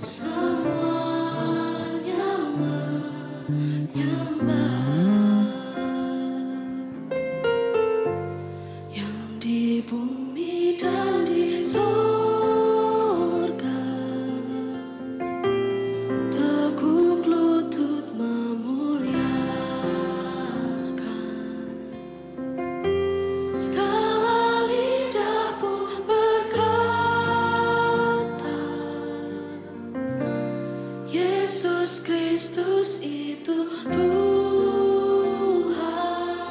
semuanya menyembah. Yang di bumi dan di sorga teguk lutut memuliakan. Segala lidah pun berkata, Yesus Kristus itu Tuhan.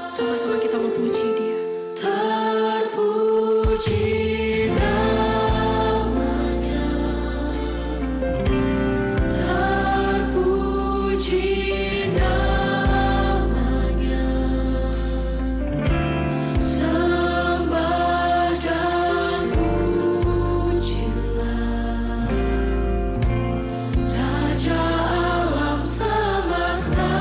Sama-sama kita memuji Dia. Terpuji namanya, terpuji namanya, sembah dan pujilah Raja alam semesta.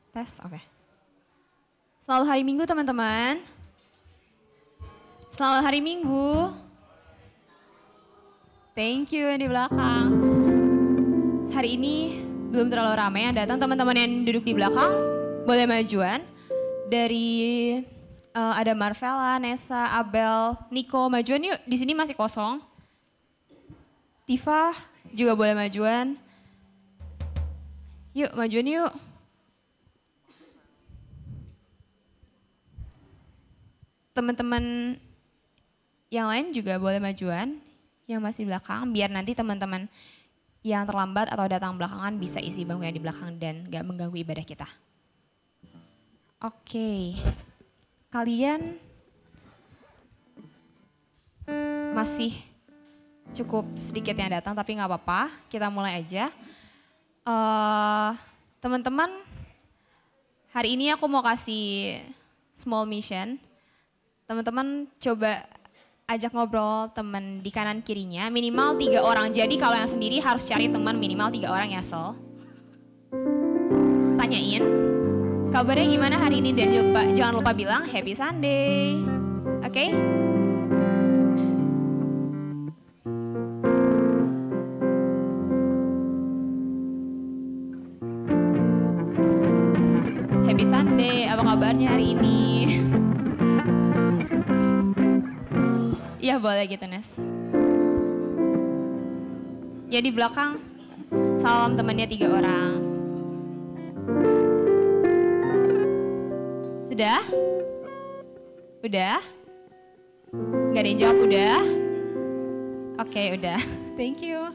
Tes, oke. Selamat hari Minggu teman-teman. Selamat hari Minggu. Thank you yang di belakang. Hari ini belum terlalu ramai yang datang, teman-teman yang duduk di belakang boleh majuan. Dari ada Marvella, Nessa, Abel, Nico, majuan yuk. Di sini masih kosong. Tifa juga boleh majuan. Yuk, majuan yuk. Teman-teman yang lain juga boleh majuan, yang masih di belakang, biar nanti teman-teman yang terlambat atau datang belakangan bisa isi bangku yang di belakang dan gak mengganggu ibadah kita. Oke, kalian masih cukup sedikit yang datang tapi gak apa-apa, kita mulai aja. Teman-teman, hari ini aku mau kasih small mission. Teman-teman coba ajak ngobrol teman di kanan kirinya, minimal 3 orang. Jadi kalau yang sendiri harus cari teman minimal 3 orang ya, Sol. Tanyain, kabarnya gimana hari ini dan jangan lupa bilang Happy Sunday. Oke? Happy Sunday, apa kabarnya hari ini? Iya boleh gitu, Nes. Ya di belakang, salam temannya 3 orang. Sudah? Udah? Gak ada yang jawab udah? Oke, udah. Thank you.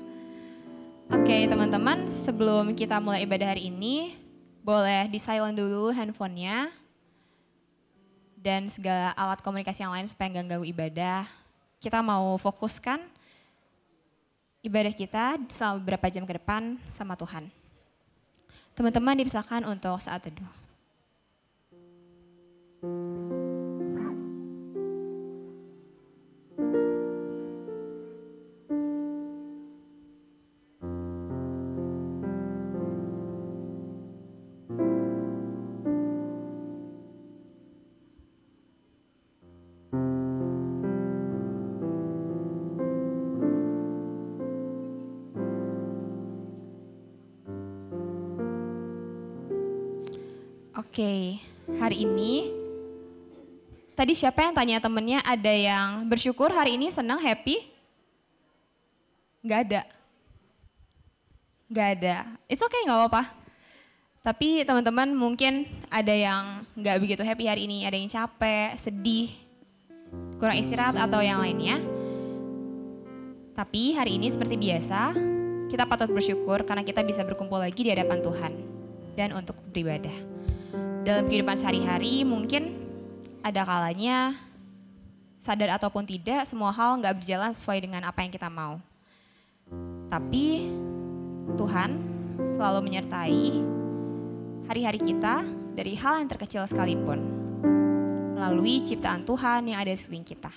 Oke, teman-teman, sebelum kita mulai ibadah hari ini, boleh di silent dulu handphonenya dan segala alat komunikasi yang lain supaya nggak ganggu ibadah. Kita mau fokuskan ibadah kita selama beberapa jam ke depan sama Tuhan. Teman-teman dipersilakan untuk saat teduh. Oke, hari ini, tadi siapa yang tanya temennya ada yang bersyukur hari ini, senang, happy? Gak ada. Gak ada. It's okay, gak apa-apa. Tapi teman-teman mungkin ada yang gak begitu happy hari ini, ada yang capek, sedih, kurang istirahat atau yang lainnya. Tapi hari ini seperti biasa, kita patut bersyukur karena kita bisa berkumpul lagi di hadapan Tuhan dan untuk beribadah. Dalam kehidupan sehari-hari mungkin ada kalanya sadar ataupun tidak semua hal nggak berjalan sesuai dengan apa yang kita mau. Tapi Tuhan selalu menyertai hari-hari kita dari hal yang terkecil sekalipun melalui ciptaan Tuhan yang ada di sekeliling kita.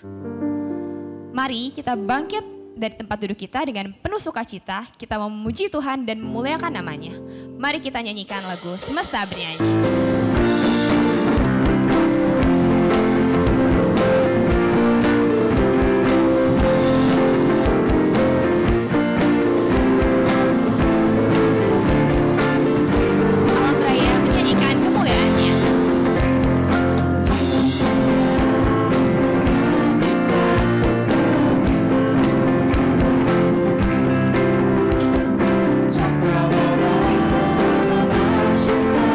Mari kita bangkit dari tempat duduk kita dengan penuh sukacita, kita memuji Tuhan dan memuliakan namanya. Mari kita nyanyikan lagu Semesta Bernyanyi. Cakrawala, Bajuna,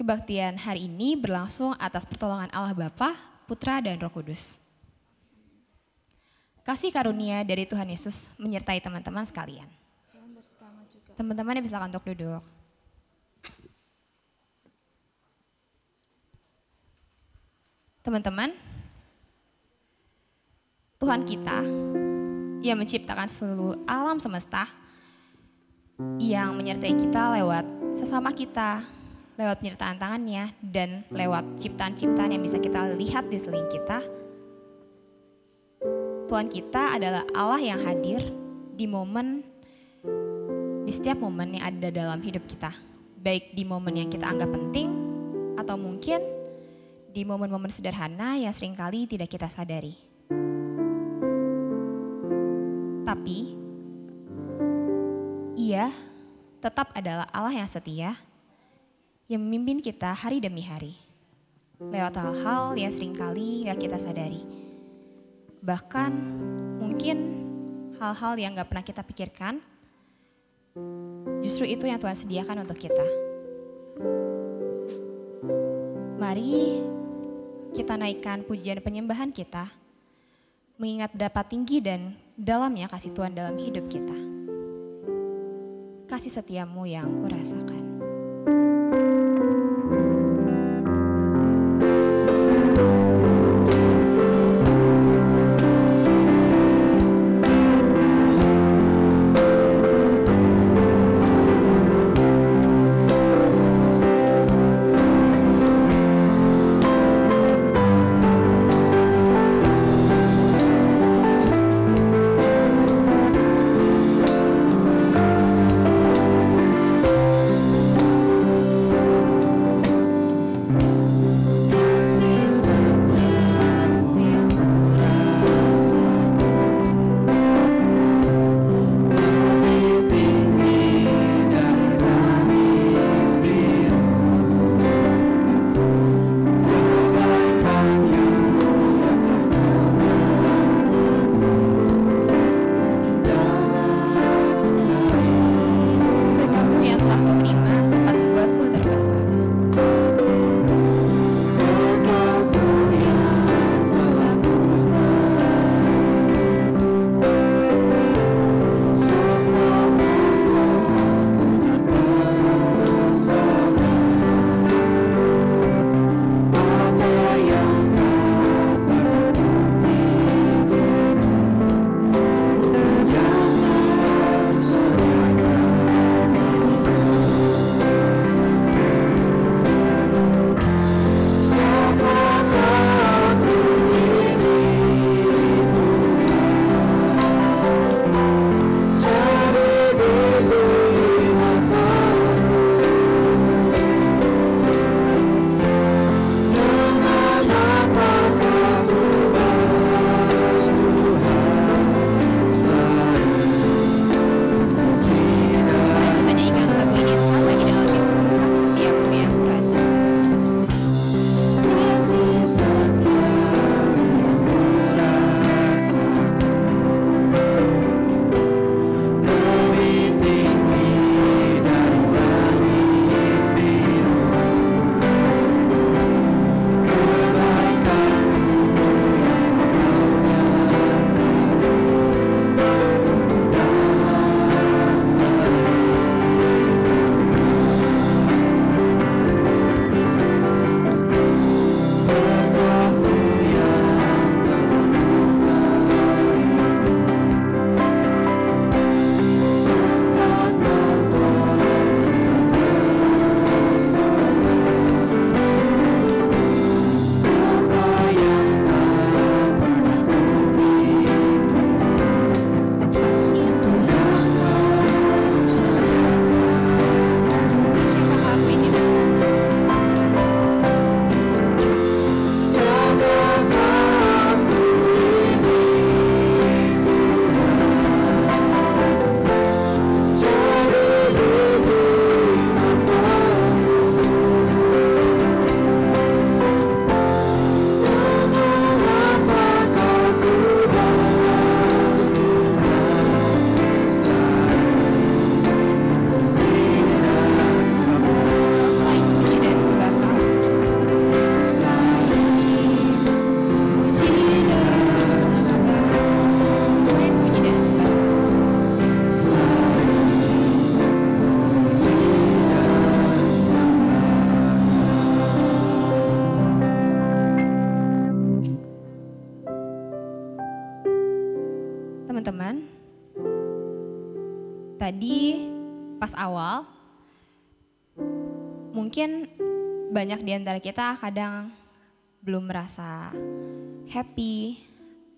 Kebaktian hari ini berlangsung atas pertolongan Allah Bapa, Putra, dan Roh Kudus. Kasih karunia dari Tuhan Yesus menyertai teman-teman sekalian. Teman-teman bisa untuk duduk. Teman-teman, Tuhan kita yang menciptakan seluruh alam semesta, yang menyertai kita lewat sesama kita, lewat penyertaan tangannya, dan lewat ciptaan-ciptaan yang bisa kita lihat di sekeliling kita. Tuhan kita adalah Allah yang hadir di setiap momen yang ada dalam hidup kita. Baik di momen yang kita anggap penting, atau mungkin di momen-momen sederhana yang seringkali tidak kita sadari. Tapi, Ia tetap adalah Allah yang setia, yang memimpin kita hari demi hari, lewat hal-hal yang seringkali gak kita sadari. Bahkan mungkin hal-hal yang gak pernah kita pikirkan, justru itu yang Tuhan sediakan untuk kita. Mari kita naikkan pujian penyembahan kita, mengingat dapat tinggi dan dalamnya kasih Tuhan dalam hidup kita. Kasih setiamu yang kurasakan. Teman-teman, tadi pas awal, mungkin banyak di antara kita kadang belum merasa happy,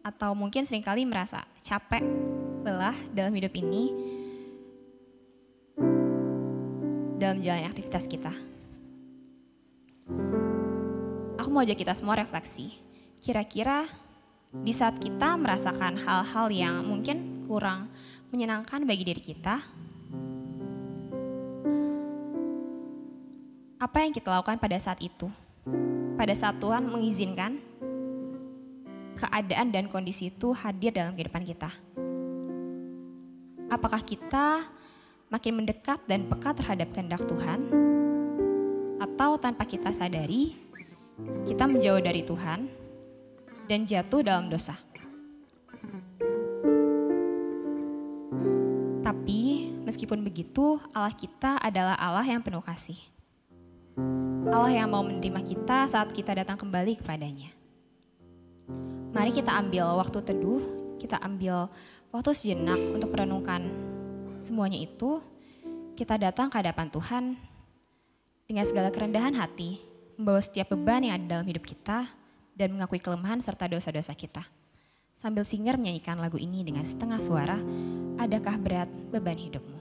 atau mungkin seringkali merasa capek, lelah dalam hidup ini, dalam jalan aktivitas kita. Aku mau ajak kita semua refleksi, kira-kira di saat kita merasakan hal-hal yang mungkin kurang menyenangkan bagi diri kita, apa yang kita lakukan pada saat itu? Pada saat Tuhan mengizinkan keadaan dan kondisi itu hadir dalam kehidupan kita. Apakah kita makin mendekat dan peka terhadap kehendak Tuhan? Atau tanpa kita sadari, kita menjauh dari Tuhan dan jatuh dalam dosa? Tapi meskipun begitu, Allah kita adalah Allah yang penuh kasih. Allah yang mau menerima kita saat kita datang kembali kepadanya. Mari kita ambil waktu teduh, kita ambil waktu sejenak untuk merenungkan semuanya itu. Kita datang ke hadapan Tuhan dengan segala kerendahan hati, membawa setiap beban yang ada dalam hidup kita, dan mengakui kelemahan serta dosa-dosa kita. Sambil singer menyanyikan lagu ini dengan setengah suara, adakah berat beban hidupmu?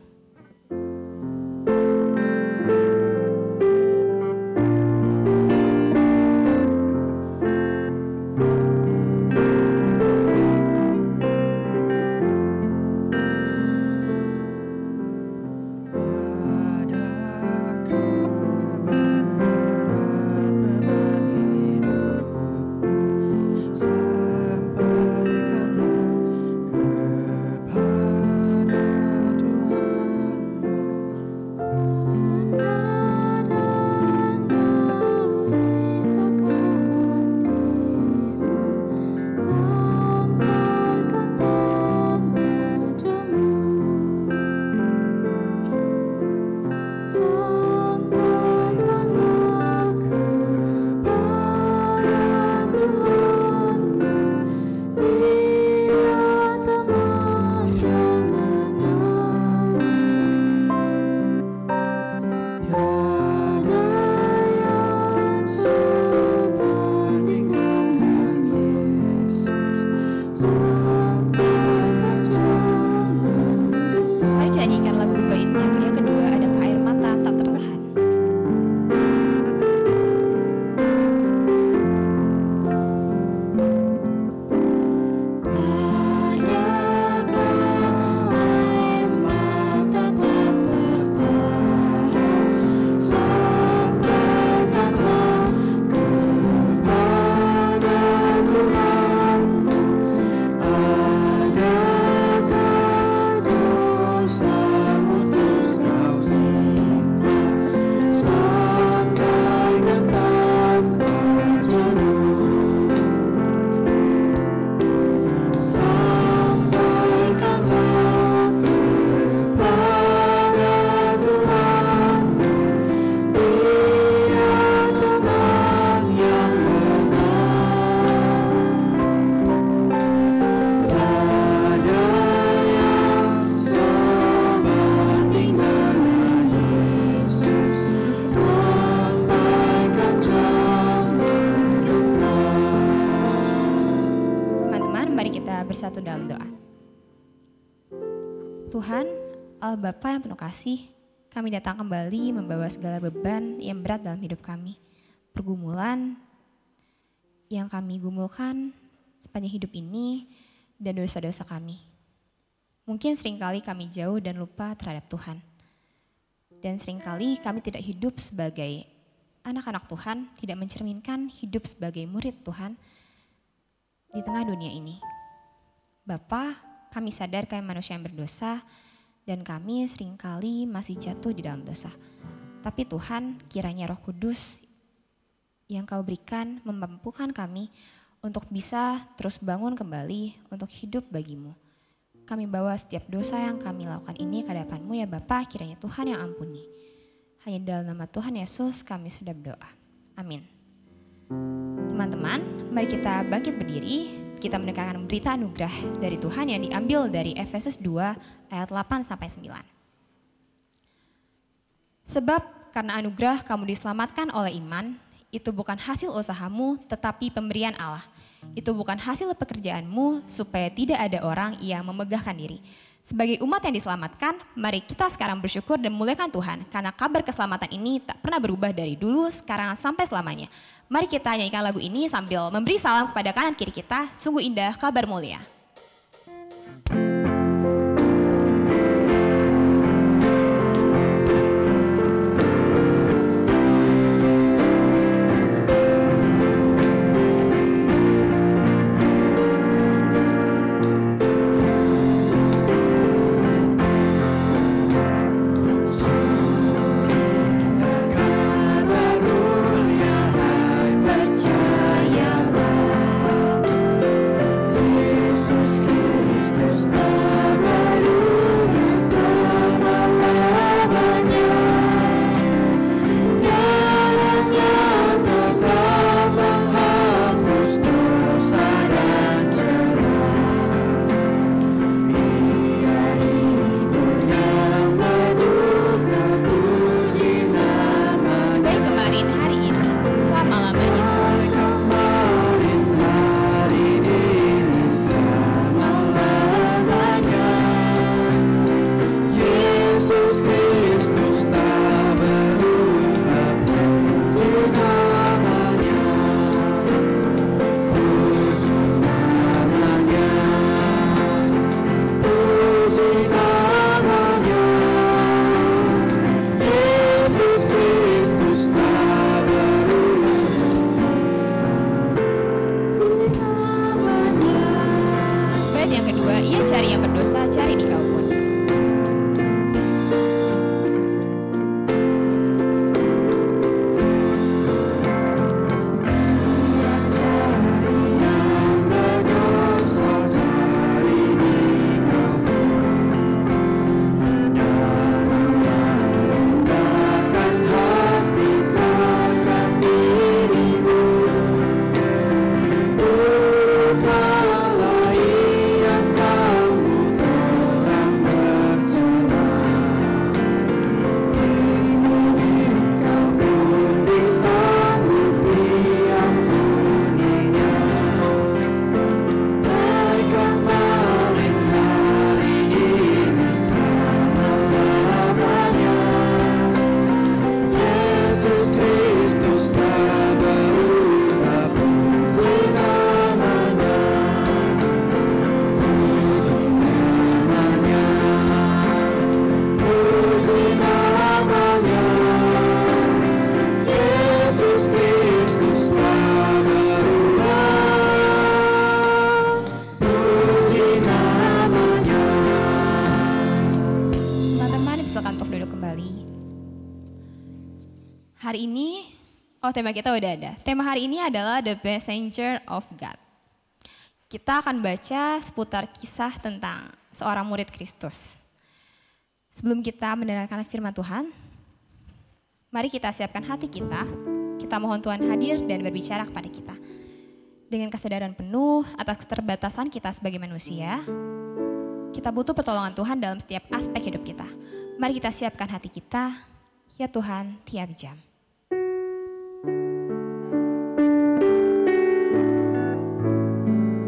Bersatu dalam doa. Tuhan, Allah Bapa yang penuh kasih, kami datang kembali membawa segala beban yang berat dalam hidup kami. Pergumulan yang kami gumulkan sepanjang hidup ini dan dosa-dosa kami. Mungkin seringkali kami jauh dan lupa terhadap Tuhan. Dan seringkali kami tidak hidup sebagai anak-anak Tuhan, tidak mencerminkan hidup sebagai murid Tuhan di tengah dunia ini. Bapa, kami sadar kami manusia yang berdosa dan kami seringkali masih jatuh di dalam dosa. Tapi Tuhan, kiranya Roh Kudus yang Kau berikan memampukan kami untuk bisa terus bangun kembali untuk hidup bagi-Mu. Kami bawa setiap dosa yang kami lakukan ini ke hadapan-Mu ya Bapa, kiranya Tuhan yang ampuni. Hanya dalam nama Tuhan Yesus kami sudah berdoa. Amin. Teman-teman, mari kita bangkit berdiri kita mendengarkan berita anugerah dari Tuhan yang diambil dari Efesus 2 ayat 8-9. Sebab karena anugerah kamu diselamatkan oleh iman, itu bukan hasil usahamu tetapi pemberian Allah. Itu bukan hasil pekerjaanmu supaya tidak ada orang yang memegahkan diri. Sebagai umat yang diselamatkan, mari kita sekarang bersyukur dan memuliakan Tuhan karena kabar keselamatan ini tak pernah berubah dari dulu, sekarang sampai selamanya. Mari kita nyanyikan lagu ini sambil memberi salam kepada kanan kiri kita. Sungguh indah kabar mulia. Hari ini, tema kita udah ada. Tema hari ini adalah The Messenger of God. Kita akan baca seputar kisah tentang seorang murid Kristus. Sebelum kita mendengarkan firman Tuhan, mari kita siapkan hati kita. Kita mohon Tuhan hadir dan berbicara kepada kita. Dengan kesadaran penuh atas keterbatasan kita sebagai manusia, kita butuh pertolongan Tuhan dalam setiap aspek hidup kita. Mari kita siapkan hati kita, ya Tuhan, tiap jam. Tuhan tiap jam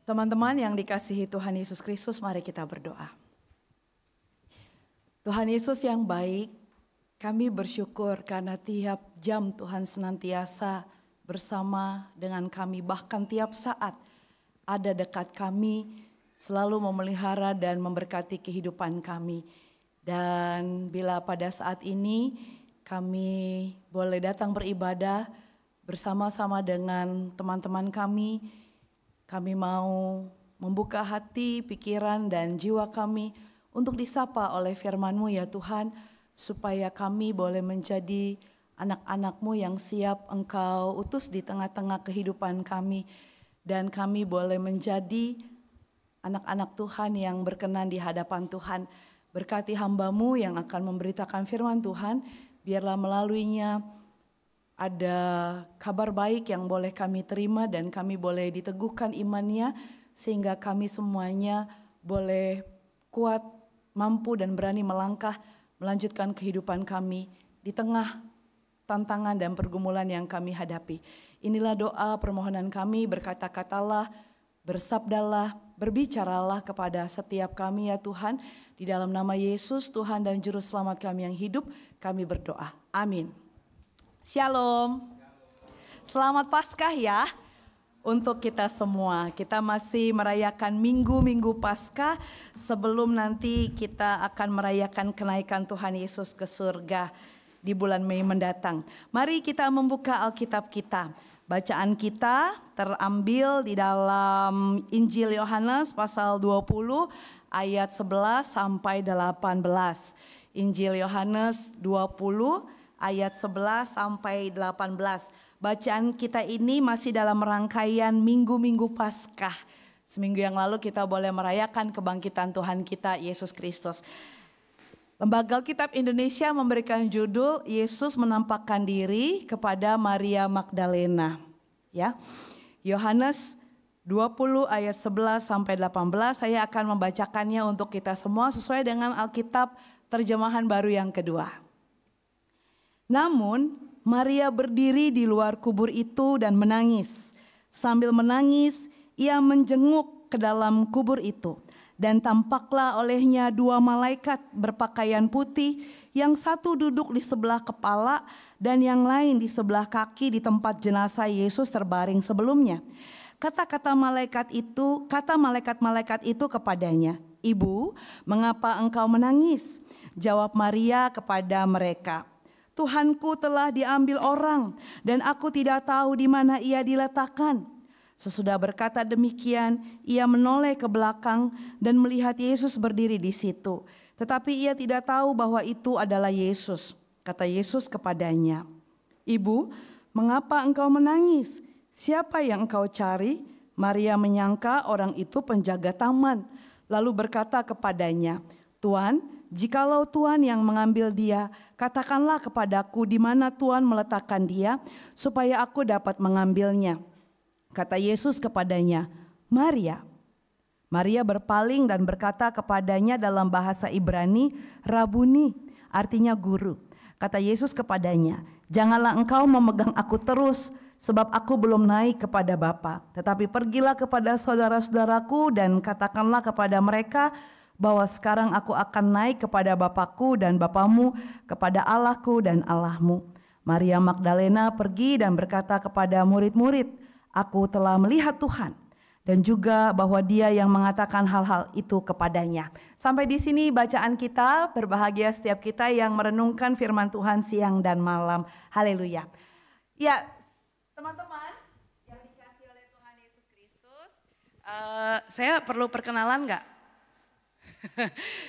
Teman-teman yang dikasihi Tuhan Yesus Kristus, mari kita berdoa. Tuhan Yesus yang baik, kami bersyukur karena tiap jam Tuhan senantiasa bersama dengan kami, bahkan tiap saat ada dekat kami, selalu memelihara dan memberkati kehidupan kami. Dan bila pada saat ini kami boleh datang beribadah bersama-sama dengan teman-teman kami mau membuka hati, pikiran, dan jiwa kami untuk disapa oleh firman-Mu ya Tuhan, supaya kami boleh menjadi anak-anak-Mu yang siap Engkau utus di tengah-tengah kehidupan kami. Dan kami boleh menjadi anak-anak Tuhan yang berkenan di hadapan Tuhan. Berkati hamba-Mu yang akan memberitakan firman Tuhan, biarlah melaluinya ada kabar baik yang boleh kami terima dan kami boleh diteguhkan imannya, sehingga kami semuanya boleh kuat, mampu dan berani melangkah melanjutkan kehidupan kami di tengah tantangan dan pergumulan yang kami hadapi. Inilah doa permohonan kami, berkata-katalah, bersabdalah, berbicaralah kepada setiap kami ya Tuhan. Di dalam nama Yesus, Tuhan dan Juru Selamat kami yang hidup, kami berdoa. Amin. Shalom. Selamat Paskah ya untuk kita semua. Kita masih merayakan minggu-minggu Paskah sebelum nanti kita akan merayakan kenaikan Tuhan Yesus ke surga di bulan Mei mendatang. Mari kita membuka Alkitab kita. Bacaan kita terambil di dalam Injil Yohanes pasal 20 ayat 11 sampai 18. Injil Yohanes 20 ayat 11 sampai 18. Bacaan kita ini masih dalam rangkaian minggu-minggu Paskah. Seminggu yang lalu kita boleh merayakan kebangkitan Tuhan kita Yesus Kristus. Lembaga Alkitab Indonesia memberikan judul Yesus menampakkan diri kepada Maria Magdalena. Ya. Yohanes 20 ayat 11 sampai 18, saya akan membacakannya untuk kita semua sesuai dengan Alkitab terjemahan baru yang kedua. Namun Maria berdiri di luar kubur itu dan menangis. Sambil menangis, ia menjenguk ke dalam kubur itu. Dan tampaklah olehnya dua malaikat berpakaian putih, yang satu duduk di sebelah kepala dan yang lain di sebelah kaki di tempat jenazah Yesus terbaring sebelumnya. Kata malaikat-malaikat itu kepadanya, "Ibu, mengapa engkau menangis?" Jawab Maria kepada mereka, "Tuhanku telah diambil orang dan aku tidak tahu di mana ia diletakkan." Sesudah berkata demikian, ia menoleh ke belakang dan melihat Yesus berdiri di situ. Tetapi ia tidak tahu bahwa itu adalah Yesus. Kata Yesus kepadanya, "Ibu, mengapa engkau menangis? Siapa yang engkau cari?" Maria menyangka orang itu penjaga taman. Lalu berkata kepadanya, "Tuan, jikalau Tuhan yang mengambil dia, katakanlah kepadaku di mana Tuhan meletakkan dia, supaya aku dapat mengambilnya." Kata Yesus kepadanya, "Maria." Maria berpaling dan berkata kepadanya dalam bahasa Ibrani, "Rabuni," artinya guru. Kata Yesus kepadanya, "Janganlah engkau memegang aku terus, sebab aku belum naik kepada Bapa. Tetapi pergilah kepada saudara-saudaraku dan katakanlah kepada mereka bahwa sekarang aku akan naik kepada Bapakku dan Bapamu, kepada Allahku dan Allahmu." Maria Magdalena pergi dan berkata kepada murid-murid, "Aku telah melihat Tuhan," dan juga bahwa Dia yang mengatakan hal-hal itu kepadanya. Sampai di sini bacaan kita. Berbahagia setiap kita yang merenungkan firman Tuhan siang dan malam. Haleluya. Ya, teman-teman yang dikasihi oleh Tuhan Yesus Kristus, saya perlu perkenalan nggak?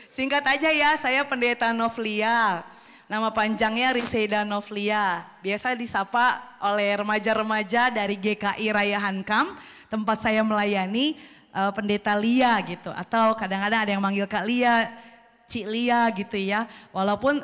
Singkat aja ya, saya Pendeta Novlia. Nama panjangnya Riseida Novlia. Biasa disapa oleh remaja-remaja dari GKI Raya Hankam, tempat saya melayani, Pendeta Lia gitu. Atau kadang-kadang ada yang manggil Kak Lia, Cik Lia gitu ya. Walaupun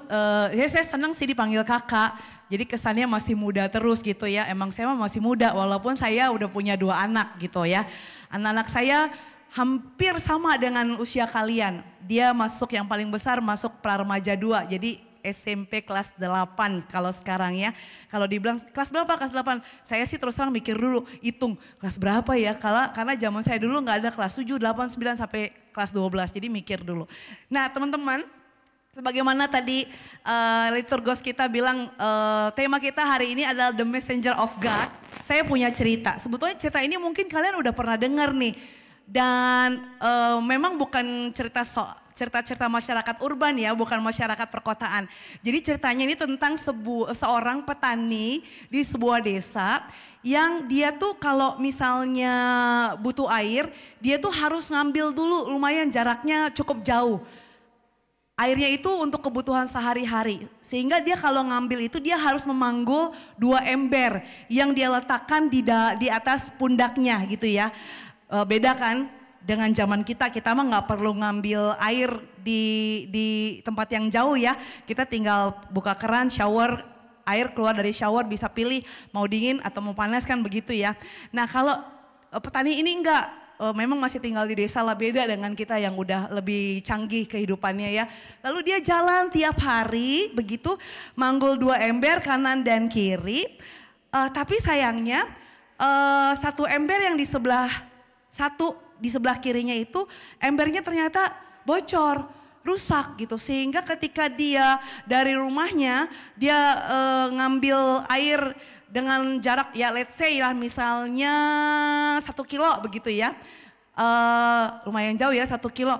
ya saya senang sih dipanggil kakak. Jadi kesannya masih muda terus gitu ya. Emang saya masih muda walaupun saya udah punya 2 anak gitu ya. Anak-anak saya hampir sama dengan usia kalian. Dia masuk yang paling besar masuk pra remaja 2. Jadi SMP kelas 8 kalau sekarang ya. Kalau dibilang kelas berapa? Kelas 8. Saya sih terus terang mikir dulu, hitung kelas berapa ya. Karena zaman saya dulu nggak ada kelas 7, 8, 9 sampai kelas 12. Jadi mikir dulu. Nah teman-teman, sebagaimana tadi liturgos kita bilang tema kita hari ini adalah The Messenger of God. Saya punya cerita. Sebetulnya cerita ini mungkin kalian udah pernah dengar nih. Dan memang bukan cerita-cerita masyarakat urban ya, bukan masyarakat perkotaan. Jadi ceritanya ini tentang seorang petani di sebuah desa yang dia tuh kalau misalnya butuh air, dia tuh harus ngambil dulu lumayan jaraknya cukup jauh. Airnya itu untuk kebutuhan sehari-hari. Sehingga dia kalau ngambil itu dia harus memanggul 2 ember yang dia letakkan di atas pundaknya gitu ya. Beda kan dengan zaman kita mah nggak perlu ngambil air di tempat yang jauh ya. Kita tinggal buka keran, shower, air keluar dari shower bisa pilih mau dingin atau mau panas kan begitu ya. Nah kalau petani ini enggak, memang masih tinggal di desa lah, beda dengan kita yang udah lebih canggih kehidupannya ya. Lalu dia jalan tiap hari begitu manggul 2 ember kanan dan kiri. Tapi sayangnya satu ember yang di sebelah kirinya itu embernya ternyata bocor, rusak gitu. Sehingga ketika dia dari rumahnya dia ngambil air dengan jarak ya let's say lah misalnya 1 kilo begitu ya. Lumayan jauh ya 1 kilo.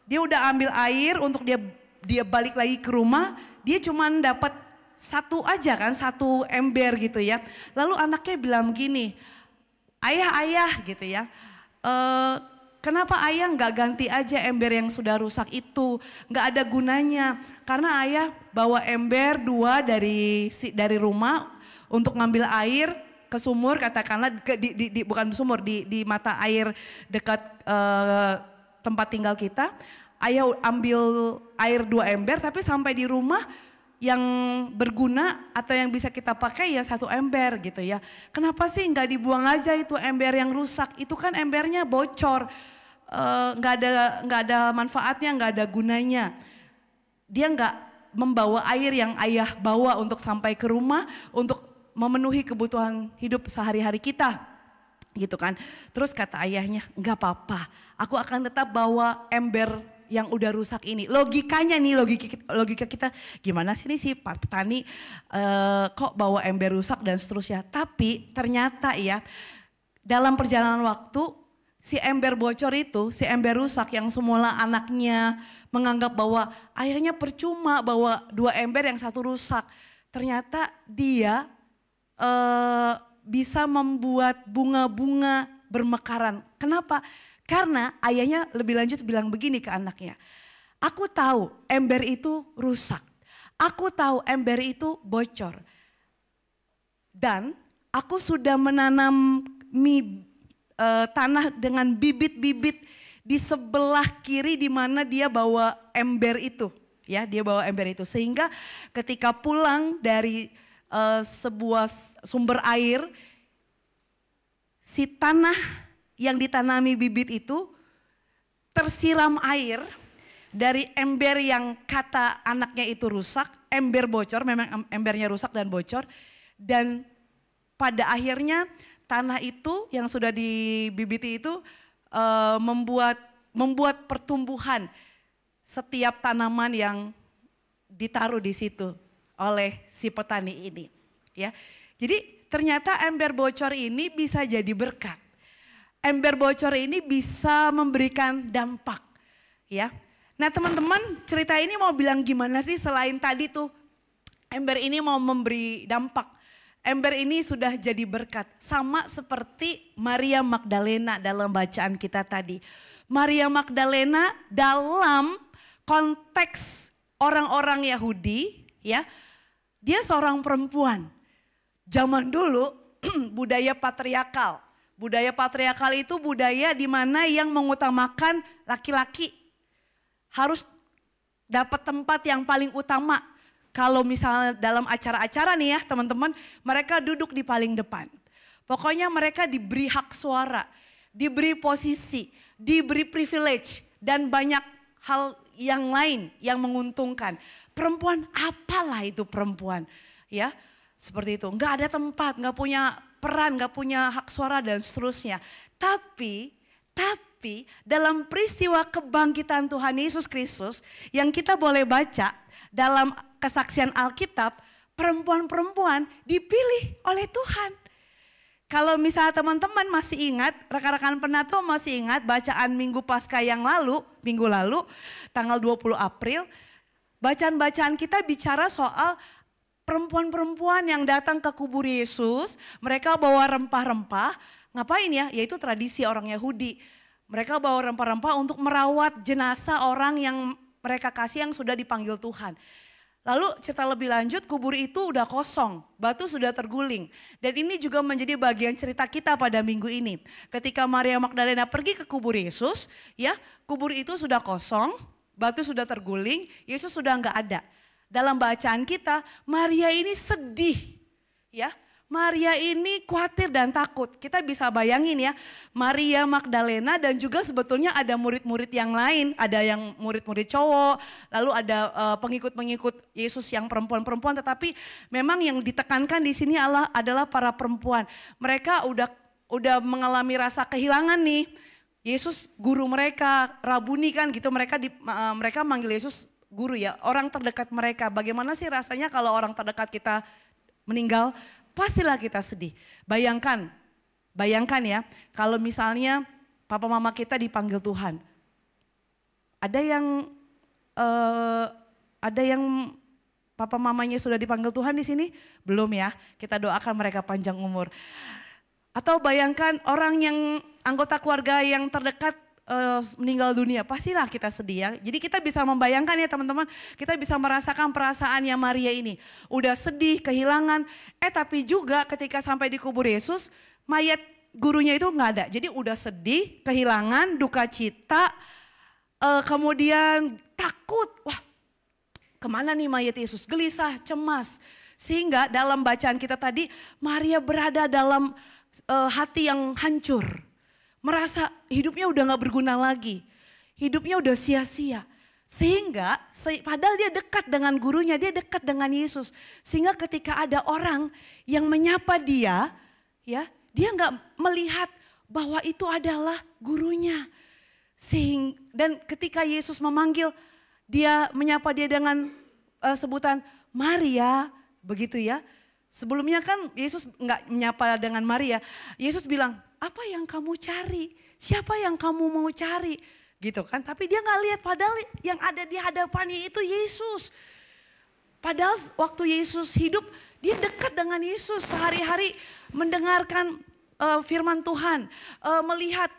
Dia udah ambil air untuk dia balik lagi ke rumah, dia cuman dapat 1 aja kan, 1 ember gitu ya. Lalu anaknya bilang begini, ayah gitu ya. Kenapa ayah nggak ganti aja ember yang sudah rusak itu, nggak ada gunanya. Karena ayah bawa ember 2 dari rumah untuk ngambil air ke sumur, katakanlah bukan sumur, di mata air dekat tempat tinggal kita. Ayah ambil air 2 ember, tapi sampai di rumah yang berguna atau yang bisa kita pakai ya 1 ember gitu ya. Kenapa sih nggak dibuang aja itu ember yang rusak? Itu kan embernya bocor, nggak ada manfaatnya, nggak ada gunanya. Dia nggak membawa air yang ayah bawa untuk sampai ke rumah untuk memenuhi kebutuhan hidup sehari-hari kita, gitu kan. Terus kata ayahnya, nggak apa-apa, aku akan tetap bawa ember yang udah rusak ini. Logikanya nih, logika kita gimana sih nih si petani kok bawa ember rusak dan seterusnya. Tapi ternyata ya dalam perjalanan waktu si ember bocor itu, si ember rusak yang semula anaknya menganggap bahwa ayahnya percuma bawa 2 ember yang 1 rusak. Ternyata dia bisa membuat bunga-bunga bermekaran. Kenapa? Karena ayahnya lebih lanjut bilang begini ke anaknya, aku tahu ember itu rusak, aku tahu ember itu bocor. Dan aku sudah menanam tanah dengan bibit-bibit di sebelah kiri di mana dia bawa ember itu. Ya, dia bawa ember itu. Sehingga ketika pulang dari sebuah sumber air, si tanah yang ditanami bibit itu tersiram air dari ember yang kata anaknya itu rusak, ember bocor, memang embernya rusak dan bocor. Dan pada akhirnya tanah itu yang sudah dibibiti itu membuat pertumbuhan setiap tanaman yang ditaruh di situ oleh si petani ini. Ya, jadi ternyata ember bocor ini bisa jadi berkat. Ember bocor ini bisa memberikan dampak, ya. Nah teman-teman, cerita ini mau bilang gimana sih selain tadi tuh ember ini mau memberi dampak. Ember ini sudah jadi berkat, sama seperti Maria Magdalena dalam bacaan kita tadi. Maria Magdalena dalam konteks orang-orang Yahudi, ya, dia seorang perempuan. Zaman dulu budaya patriarkal. Budaya patriarkal itu budaya di mana yang mengutamakan laki-laki harus dapat tempat yang paling utama. Kalau misalnya dalam acara-acara nih ya teman-teman, mereka duduk di paling depan. Pokoknya mereka diberi hak suara, diberi posisi, diberi privilege dan banyak hal yang lain yang menguntungkan. Perempuan, apalah itu perempuan? Ya, seperti itu. Nggak ada tempat, nggak punya peran, nggak punya hak suara dan seterusnya. Tapi dalam peristiwa kebangkitan Tuhan Yesus Kristus yang kita boleh baca dalam kesaksian Alkitab, perempuan-perempuan dipilih oleh Tuhan. Kalau misalnya teman-teman masih ingat, rekan-rekan penatua masih ingat bacaan Minggu Paskah yang lalu, minggu lalu, tanggal 20 April, bacaan-bacaan kita bicara soal perempuan-perempuan yang datang ke kubur Yesus, mereka bawa rempah-rempah, ngapain ya? Yaitu tradisi orang Yahudi. Mereka bawa rempah-rempah untuk merawat jenazah orang yang mereka kasih yang sudah dipanggil Tuhan. Lalu cerita lebih lanjut, kubur itu udah kosong, batu sudah terguling. Dan ini juga menjadi bagian cerita kita pada minggu ini. Ketika Maria Magdalena pergi ke kubur Yesus, ya kubur itu sudah kosong, batu sudah terguling, Yesus sudah nggak ada. Dalam bacaan kita, Maria ini sedih, ya. Maria ini khawatir dan takut. Kita bisa bayangin ya, Maria Magdalena dan juga sebetulnya ada murid-murid yang lain. Ada yang murid-murid cowok, lalu ada pengikut-pengikut Yesus yang perempuan-perempuan. Tetapi memang yang ditekankan di sini adalah para perempuan. Mereka udah mengalami rasa kehilangan nih. Yesus guru mereka, Rabuni kan gitu. Mereka manggil Yesus guru ya, orang terdekat mereka. Bagaimana sih rasanya kalau orang terdekat kita meninggal? Pastilah kita sedih. Bayangkan ya, kalau misalnya papa mama kita dipanggil Tuhan. Ada yang papa mamanya sudah dipanggil Tuhan di sini? Belum ya. Kita doakan mereka panjang umur. Atau bayangkan orang yang anggota keluarga yang terdekat meninggal dunia, pastilah kita sedih ya. Jadi kita bisa membayangkan ya teman-teman, kita bisa merasakan perasaannya Maria ini. Udah sedih, kehilangan, tapi juga ketika sampai di kubur Yesus, mayat gurunya itu nggak ada. Jadi udah sedih, kehilangan, duka cita, kemudian takut. Wah, kemana nih mayat Yesus? Gelisah, cemas. Sehingga dalam bacaan kita tadi, Maria berada dalam hati yang hancur. Merasa hidupnya udah gak berguna lagi. Hidupnya udah sia-sia. Sehingga padahal dia dekat dengan gurunya, dia dekat dengan Yesus. Sehingga ketika ada orang yang menyapa dia, ya, dia gak melihat bahwa itu adalah gurunya. Dan ketika Yesus memanggil, dia menyapa dia dengan sebutan Maria, begitu ya. Sebelumnya kan Yesus gak menyapa dengan Maria. Yesus bilang, apa yang kamu cari? Siapa yang kamu mau cari? Gitu kan, tapi dia gak lihat padahal yang ada di hadapannya itu Yesus. Padahal waktu Yesus hidup, dia dekat dengan Yesus sehari-hari mendengarkan firman Tuhan. Melihat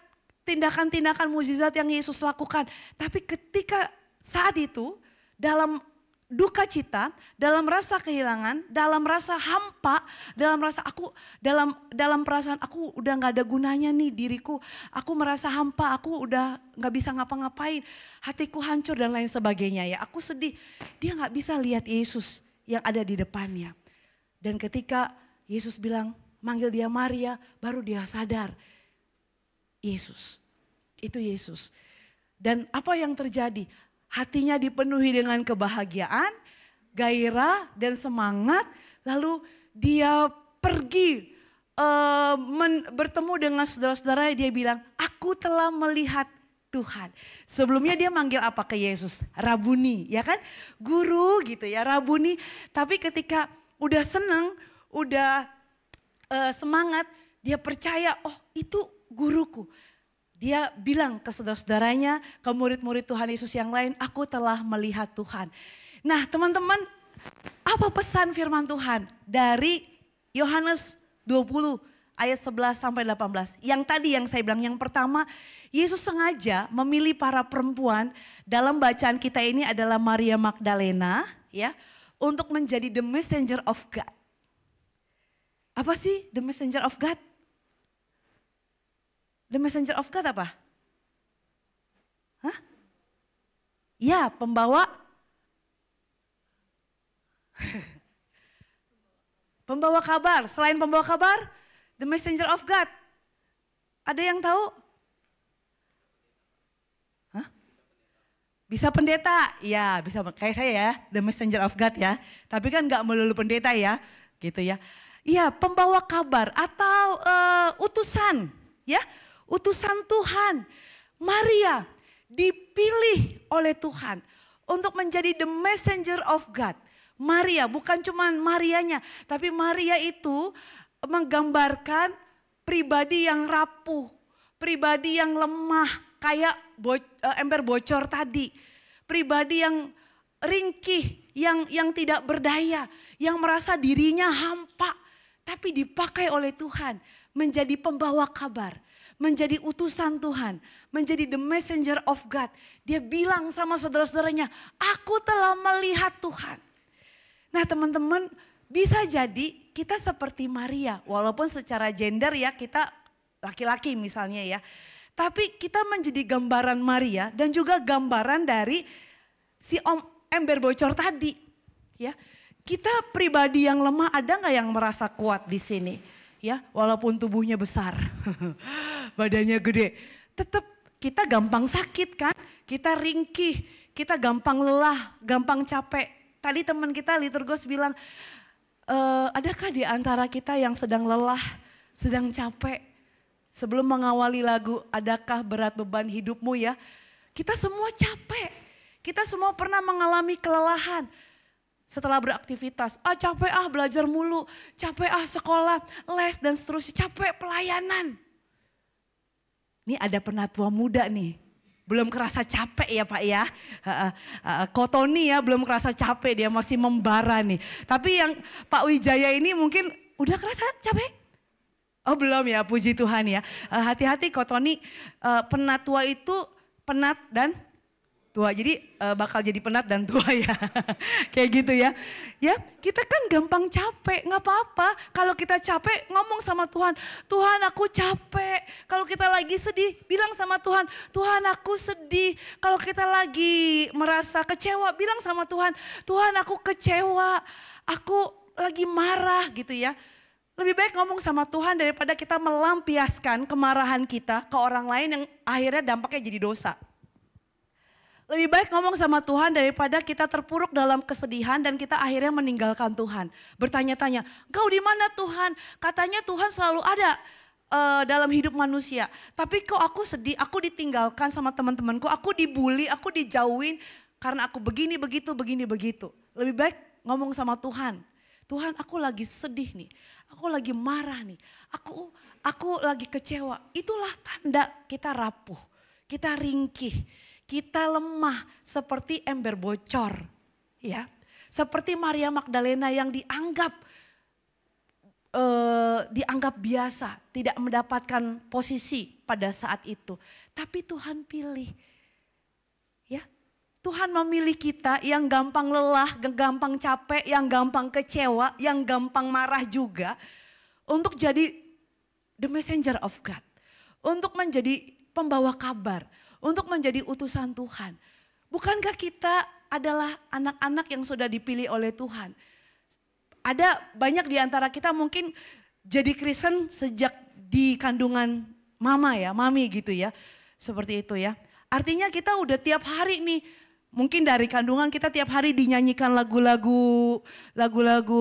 tindakan-tindakan mukjizat yang Yesus lakukan. Tapi ketika saat itu dalam duka cita, dalam rasa kehilangan, dalam rasa hampa, dalam perasaan aku udah nggak ada gunanya nih diriku, aku merasa hampa, aku udah nggak bisa ngapa-ngapain, hatiku hancur dan lain sebagainya ya, aku sedih. Dia nggak bisa lihat Yesus yang ada di depannya. Dan ketika Yesus bilang manggil dia Maria, baru dia sadar Yesus, itu Yesus. Dan apa yang terjadi? Hatinya dipenuhi dengan kebahagiaan, gairah dan semangat. Lalu dia pergi bertemu dengan saudara-saudaranya, dia bilang, aku telah melihat Tuhan. Sebelumnya dia manggil apa ke Yesus? Rabuni, ya kan? Guru gitu ya, Rabuni. Tapi ketika udah seneng, udah semangat, dia percaya, oh itu guruku. Dia bilang ke saudara-saudaranya, ke murid-murid Tuhan Yesus yang lain, aku telah melihat Tuhan. Nah teman-teman, apa pesan firman Tuhan dari Yohanes 20 ayat 11 sampai 18. Yang tadi yang saya bilang, yang pertama, Yesus sengaja memilih para perempuan, dalam bacaan kita ini adalah Maria Magdalena, ya, untuk menjadi the messenger of God. Apa sih the messenger of God? The messenger of God apa? Hah? Ya, pembawa. Pembawa kabar. Selain pembawa kabar, the messenger of God. Ada yang tahu? Hah? Bisa pendeta, ya bisa kayak saya ya, the messenger of God ya. Tapi kan gak melulu pendeta ya, gitu ya. Iya, pembawa kabar atau utusan, ya, utusan Tuhan. Maria dipilih oleh Tuhan untuk menjadi the messenger of God. Maria, bukan cuma Marianya, tapi Maria itu menggambarkan pribadi yang rapuh, pribadi yang lemah, kayak ember bocor tadi. Pribadi yang ringkih, yang tidak berdaya, yang merasa dirinya hampa. Tapi dipakai oleh Tuhan menjadi pembawa kabar, menjadi utusan Tuhan, menjadi the messenger of God. Dia bilang sama saudara-saudaranya, aku telah melihat Tuhan. Nah teman-teman, bisa jadi kita seperti Maria, walaupun secara gender ya kita laki-laki misalnya ya. Tapi kita menjadi gambaran Maria dan juga gambaran dari si ember bocor tadi. Ya, kita pribadi yang lemah, ada nggak yang merasa kuat di sini? Ya, walaupun tubuhnya besar, badannya gede, tetap kita gampang sakit kan? Kita ringkih, kita gampang lelah, gampang capek. Tadi teman kita liturgos bilang, adakah di antara kita yang sedang lelah, sedang capek? Sebelum mengawali lagu, adakah berat beban hidupmu ya? Kita semua capek. Kita semua pernah mengalami kelelahan. Setelah beraktivitas, capek belajar mulu. Capek sekolah, les dan seterusnya. Capek pelayanan. Ini ada penatua muda nih. Belum kerasa capek ya Pak ya. Kotoni ya belum kerasa capek, dia masih membara nih. Tapi yang Pak Wijaya ini mungkin udah kerasa capek? Oh belum ya, puji Tuhan ya. Hati-hati Kotoni, penatua itu penat dan tua. Jadi bakal jadi penat dan tua ya. Kayak gitu ya. Ya, kita kan gampang capek, nggak apa-apa. Kalau kita capek ngomong sama Tuhan, Tuhan aku capek. Kalau kita lagi sedih, bilang sama Tuhan, Tuhan aku sedih. Kalau kita lagi merasa kecewa, bilang sama Tuhan, Tuhan aku kecewa. Aku lagi marah gitu ya. Lebih baik ngomong sama Tuhan daripada kita melampiaskan kemarahan kita ke orang lain yang akhirnya dampaknya jadi dosa. Lebih baik ngomong sama Tuhan daripada kita terpuruk dalam kesedihan dan kita akhirnya meninggalkan Tuhan. Bertanya-tanya, engkau di mana Tuhan? Katanya Tuhan selalu ada dalam hidup manusia. Tapi kok aku sedih, aku ditinggalkan sama teman-temanku, aku dibully, aku dijauhin karena aku begini, begitu, begini, begitu. Lebih baik ngomong sama Tuhan. Tuhan aku lagi sedih nih, aku lagi marah nih, aku lagi kecewa. Itulah tanda kita rapuh, kita ringkih, kita lemah seperti ember bocor. Ya, seperti Maria Magdalena yang dianggap biasa, tidak mendapatkan posisi pada saat itu. Tapi Tuhan pilih. Ya, Tuhan memilih kita yang gampang lelah, gampang capek, yang gampang kecewa, yang gampang marah juga. Untuk jadi the messenger of God. Untuk menjadi pembawa kabar. Untuk menjadi utusan Tuhan. Bukankah kita adalah anak-anak yang sudah dipilih oleh Tuhan? Ada banyak di antara kita mungkin jadi Kristen sejak di kandungan mami gitu ya. Seperti itu ya. Artinya kita udah tiap hari nih. Mungkin dari kandungan kita tiap hari dinyanyikan lagu-lagu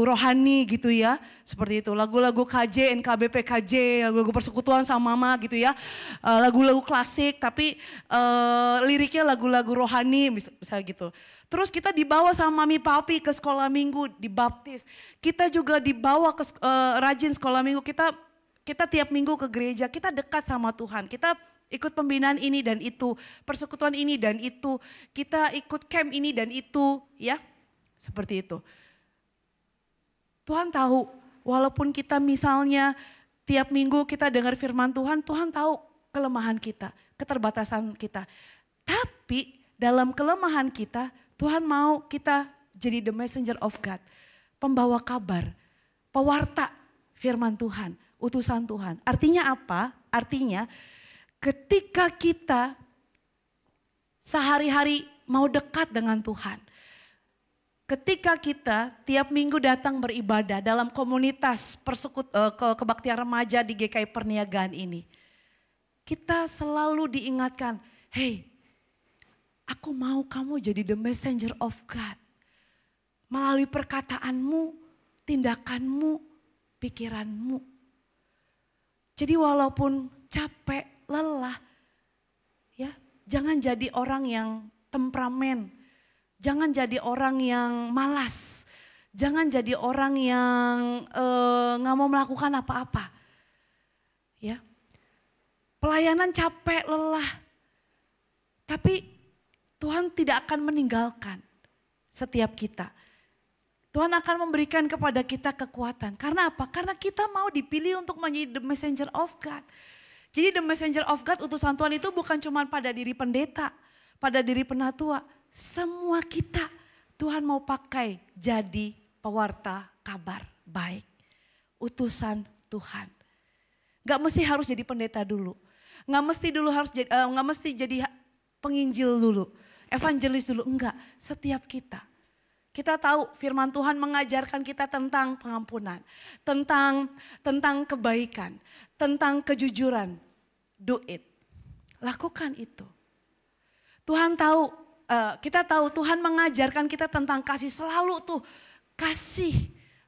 rohani gitu ya. Seperti itu, lagu-lagu KJ, NKBP KJ, lagu-lagu persekutuan sama mama gitu ya. Lagu-lagu klasik tapi liriknya lagu-lagu rohani misalnya gitu. Terus kita dibawa sama mami papi ke sekolah minggu, dibaptis. Kita juga dibawa ke rajin sekolah minggu, kita tiap minggu ke gereja, kita dekat sama Tuhan. Kita ikut pembinaan ini dan itu, persekutuan ini dan itu, kita ikut camp ini dan itu, ya seperti itu. Tuhan tahu, walaupun kita misalnya tiap minggu kita dengar firman Tuhan, Tuhan tahu kelemahan kita, keterbatasan kita. Tapi dalam kelemahan kita, Tuhan mau kita jadi the messenger of God, pembawa kabar, pewarta firman Tuhan, utusan Tuhan. Artinya apa? Artinya ketika kita sehari-hari mau dekat dengan Tuhan. Ketika kita tiap minggu datang beribadah dalam komunitas kebaktian remaja di GKI Perniagaan ini. Kita selalu diingatkan, hey aku mau kamu jadi the messenger of God. Melalui perkataanmu, tindakanmu, pikiranmu. Jadi walaupun capek, lelah, ya, jangan jadi orang yang temperamen. Jangan jadi orang yang malas. Jangan jadi orang yang nggak mau melakukan apa-apa. Ya, pelayanan capek, lelah. Tapi Tuhan tidak akan meninggalkan setiap kita. Tuhan akan memberikan kepada kita kekuatan. Karena apa? Karena kita mau dipilih untuk menjadi the messenger of God. Jadi the messenger of God, utusan Tuhan itu bukan cuma pada diri pendeta, pada diri penatua. Semua kita Tuhan mau pakai jadi pewarta kabar baik. Utusan Tuhan. Gak mesti harus jadi pendeta dulu. Gak mesti jadi penginjil dulu. Evangelis dulu. Enggak, setiap kita. Kita tahu firman Tuhan mengajarkan kita tentang pengampunan. Tentang kebaikan. Tentang kejujuran. Do it. Lakukan itu. Tuhan tahu, kita tahu Tuhan mengajarkan kita tentang kasih, selalu tuh kasih,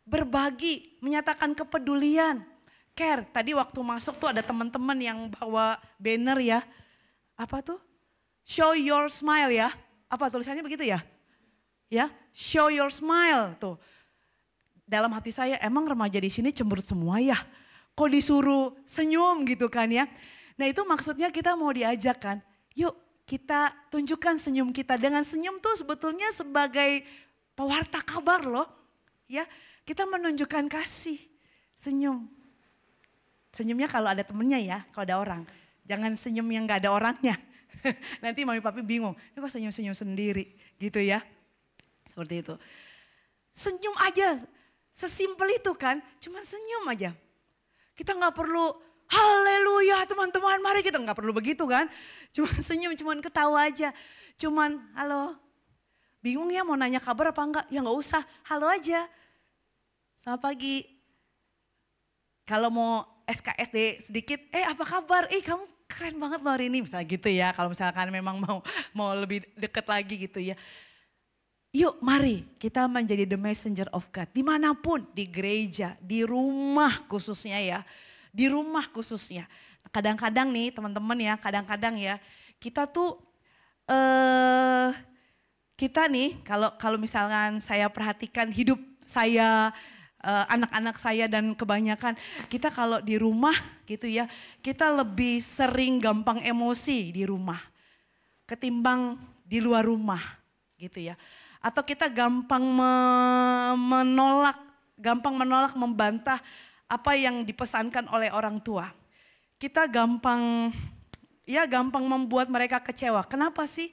berbagi, menyatakan kepedulian, care. Tadi waktu masuk tuh ada teman-teman yang bawa banner ya. Apa tuh? Show your smile ya. Apa tulisannya begitu ya? Ya, show your smile tuh. Dalam hati saya, emang remaja di sini cemberut semua ya? Kok disuruh senyum gitu kan ya? Nah itu maksudnya kita mau diajak kan, yuk kita tunjukkan senyum kita. Dengan senyum tuh sebetulnya sebagai pewarta kabar loh. Ya, kita menunjukkan kasih, senyum. Senyumnya kalau ada temennya ya, kalau ada orang. Jangan senyum yang gak ada orangnya. Nanti mami papi bingung, ini kok senyum-senyum sendiri gitu ya. Seperti itu. Senyum aja, sesimpel itu kan, cuma senyum aja. Kita gak perlu haleluya teman-teman, mari kita gak perlu begitu kan. Cuma senyum, cuma ketawa aja. Cuman halo, bingung ya mau nanya kabar apa enggak? Ya gak usah, halo aja. Selamat pagi. Kalau mau SKSD sedikit, apa kabar? Kamu keren banget loh hari ini, misalnya gitu ya. Kalau misalkan memang mau lebih deket lagi gitu ya. Yuk mari kita menjadi the messenger of God. Dimanapun, di gereja, di rumah khususnya ya. Di rumah khususnya. Kadang-kadang nih teman-teman ya, kadang-kadang ya. Kita tuh, kita nih kalau misalkan saya perhatikan hidup saya, anak-anak saya dan kebanyakan kita kalau di rumah gitu ya, kita lebih sering gampang emosi di rumah ketimbang di luar rumah gitu ya. Atau kita gampang menolak membantah apa yang dipesankan oleh orang tua. Kita gampang membuat mereka kecewa. Kenapa sih?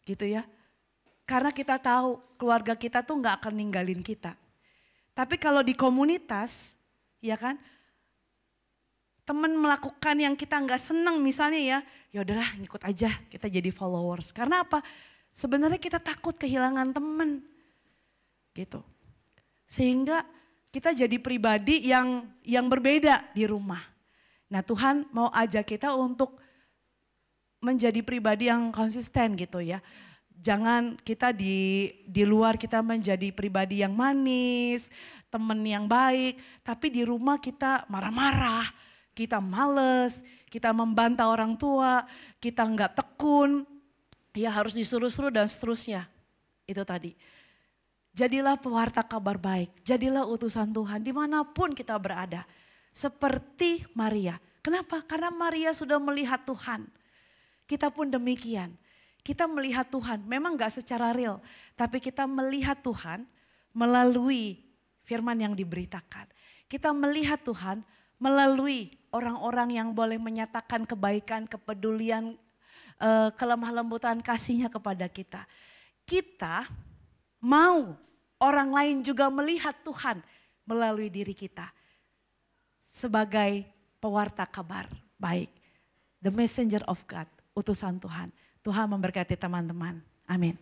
Gitu ya. Karena kita tahu keluarga kita tuh gak akan ninggalin kita. Tapi kalau di komunitas, ya kan, teman melakukan yang kita nggak seneng misalnya ya udahlah ngikut aja, kita jadi followers. Karena apa? Sebenarnya kita takut kehilangan teman, gitu. Sehingga kita jadi pribadi yang berbeda di rumah. Nah Tuhan mau ajak kita untuk menjadi pribadi yang konsisten gitu ya. Jangan kita di luar kita menjadi pribadi yang manis, teman yang baik. Tapi di rumah kita marah-marah, kita males, kita membantah orang tua, kita nggak tekun. Ya harus disuruh-suruh dan seterusnya. Itu tadi. Jadilah pewarta kabar baik, jadilah utusan Tuhan dimanapun kita berada. Seperti Maria. Kenapa? Karena Maria sudah melihat Tuhan. Kita pun demikian. Kita melihat Tuhan, memang gak secara real, tapi kita melihat Tuhan melalui firman yang diberitakan. Kita melihat Tuhan melalui orang-orang yang boleh menyatakan kebaikan, kepedulian, kelemah lembutan kasihnya kepada kita. Kita mau orang lain juga melihat Tuhan melalui diri kita. Sebagai pewarta kabar baik, the messenger of God, utusan Tuhan. Tuhan memberkati teman-teman. Amin.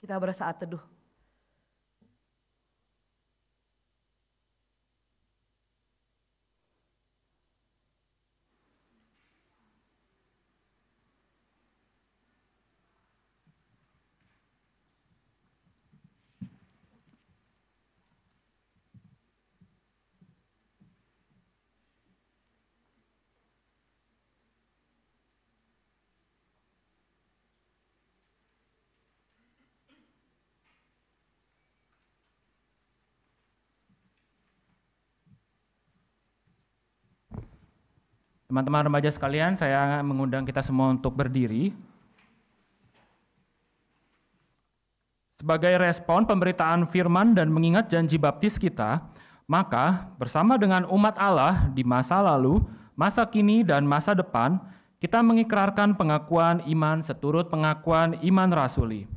Kita bersaat teduh. Teman-teman remaja sekalian, saya mengundang kita semua untuk berdiri. Sebagai respon pemberitaan firman dan mengingat janji baptis kita, maka bersama dengan umat Allah di masa lalu, masa kini, dan masa depan, kita mengikrarkan pengakuan iman seturut pengakuan iman rasuli.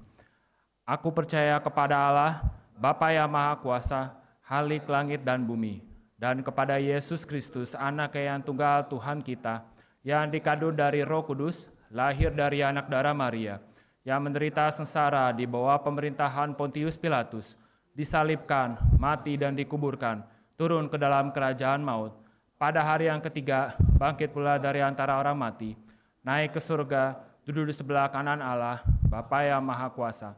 Aku percaya kepada Allah, Bapa yang Maha Kuasa, Khalik langit dan bumi, dan kepada Yesus Kristus, Anak yang tunggal Tuhan kita, yang dikandung dari Roh Kudus, lahir dari anak darah Maria, yang menderita sengsara di bawah pemerintahan Pontius Pilatus, disalibkan, mati dan dikuburkan, turun ke dalam kerajaan maut. Pada hari yang ketiga, bangkit pula dari antara orang mati, naik ke surga, duduk di sebelah kanan Allah, Bapa yang Maha Kuasa.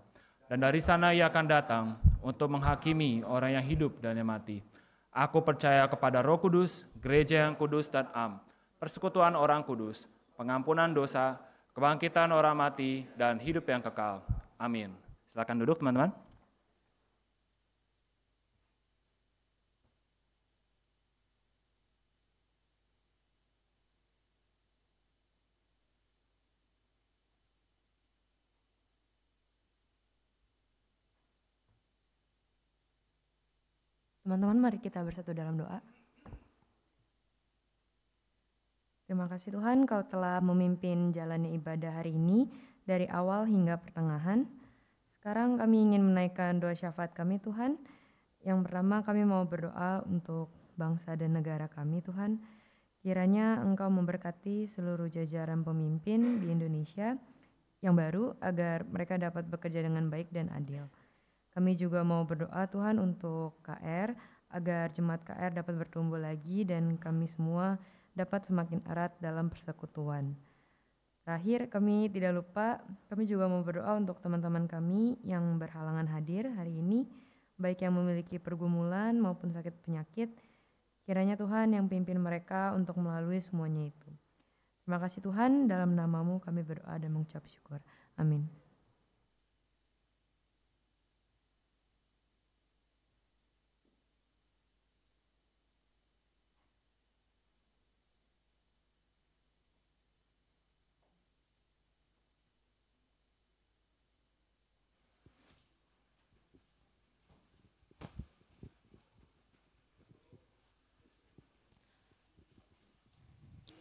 Dan dari sana ia akan datang untuk menghakimi orang yang hidup dan yang mati. Aku percaya kepada Roh Kudus, gereja yang kudus dan am, persekutuan orang kudus, pengampunan dosa, kebangkitan orang mati, dan hidup yang kekal. Amin. Silakan duduk teman-teman. Teman-teman, mari kita bersatu dalam doa. Terima kasih Tuhan, Kau telah memimpin jalannya ibadah hari ini dari awal hingga pertengahan. Sekarang kami ingin menaikkan doa syafaat kami Tuhan. Yang pertama kami mau berdoa untuk bangsa dan negara kami Tuhan. Kiranya Engkau memberkati seluruh jajaran pemimpin di Indonesia yang baru agar mereka dapat bekerja dengan baik dan adil. Kami juga mau berdoa Tuhan untuk KR, agar jemaat KR dapat bertumbuh lagi dan kami semua dapat semakin erat dalam persekutuan. Terakhir, kami tidak lupa, kami juga mau berdoa untuk teman-teman kami yang berhalangan hadir hari ini, baik yang memiliki pergumulan maupun sakit penyakit. Kiranya Tuhan yang pimpin mereka untuk melalui semuanya itu. Terima kasih Tuhan, dalam nama-Mu kami berdoa dan mengucap syukur. Amin.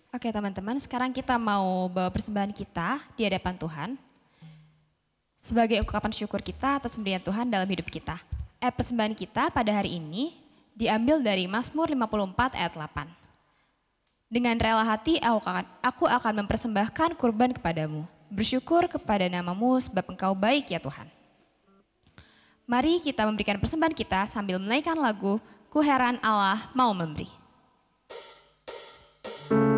Oke teman-teman, sekarang kita mau bawa persembahan kita di hadapan Tuhan sebagai ungkapan syukur kita atas pemberian Tuhan dalam hidup kita. Persembahan kita pada hari ini diambil dari Mazmur 54 ayat 8. Dengan rela hati aku akan mempersembahkan kurban kepadamu, bersyukur kepada nama-Mu sebab Engkau baik ya Tuhan. Mari kita memberikan persembahan kita sambil menaikkan lagu Ku Heran Allah Mau Memberi. Ku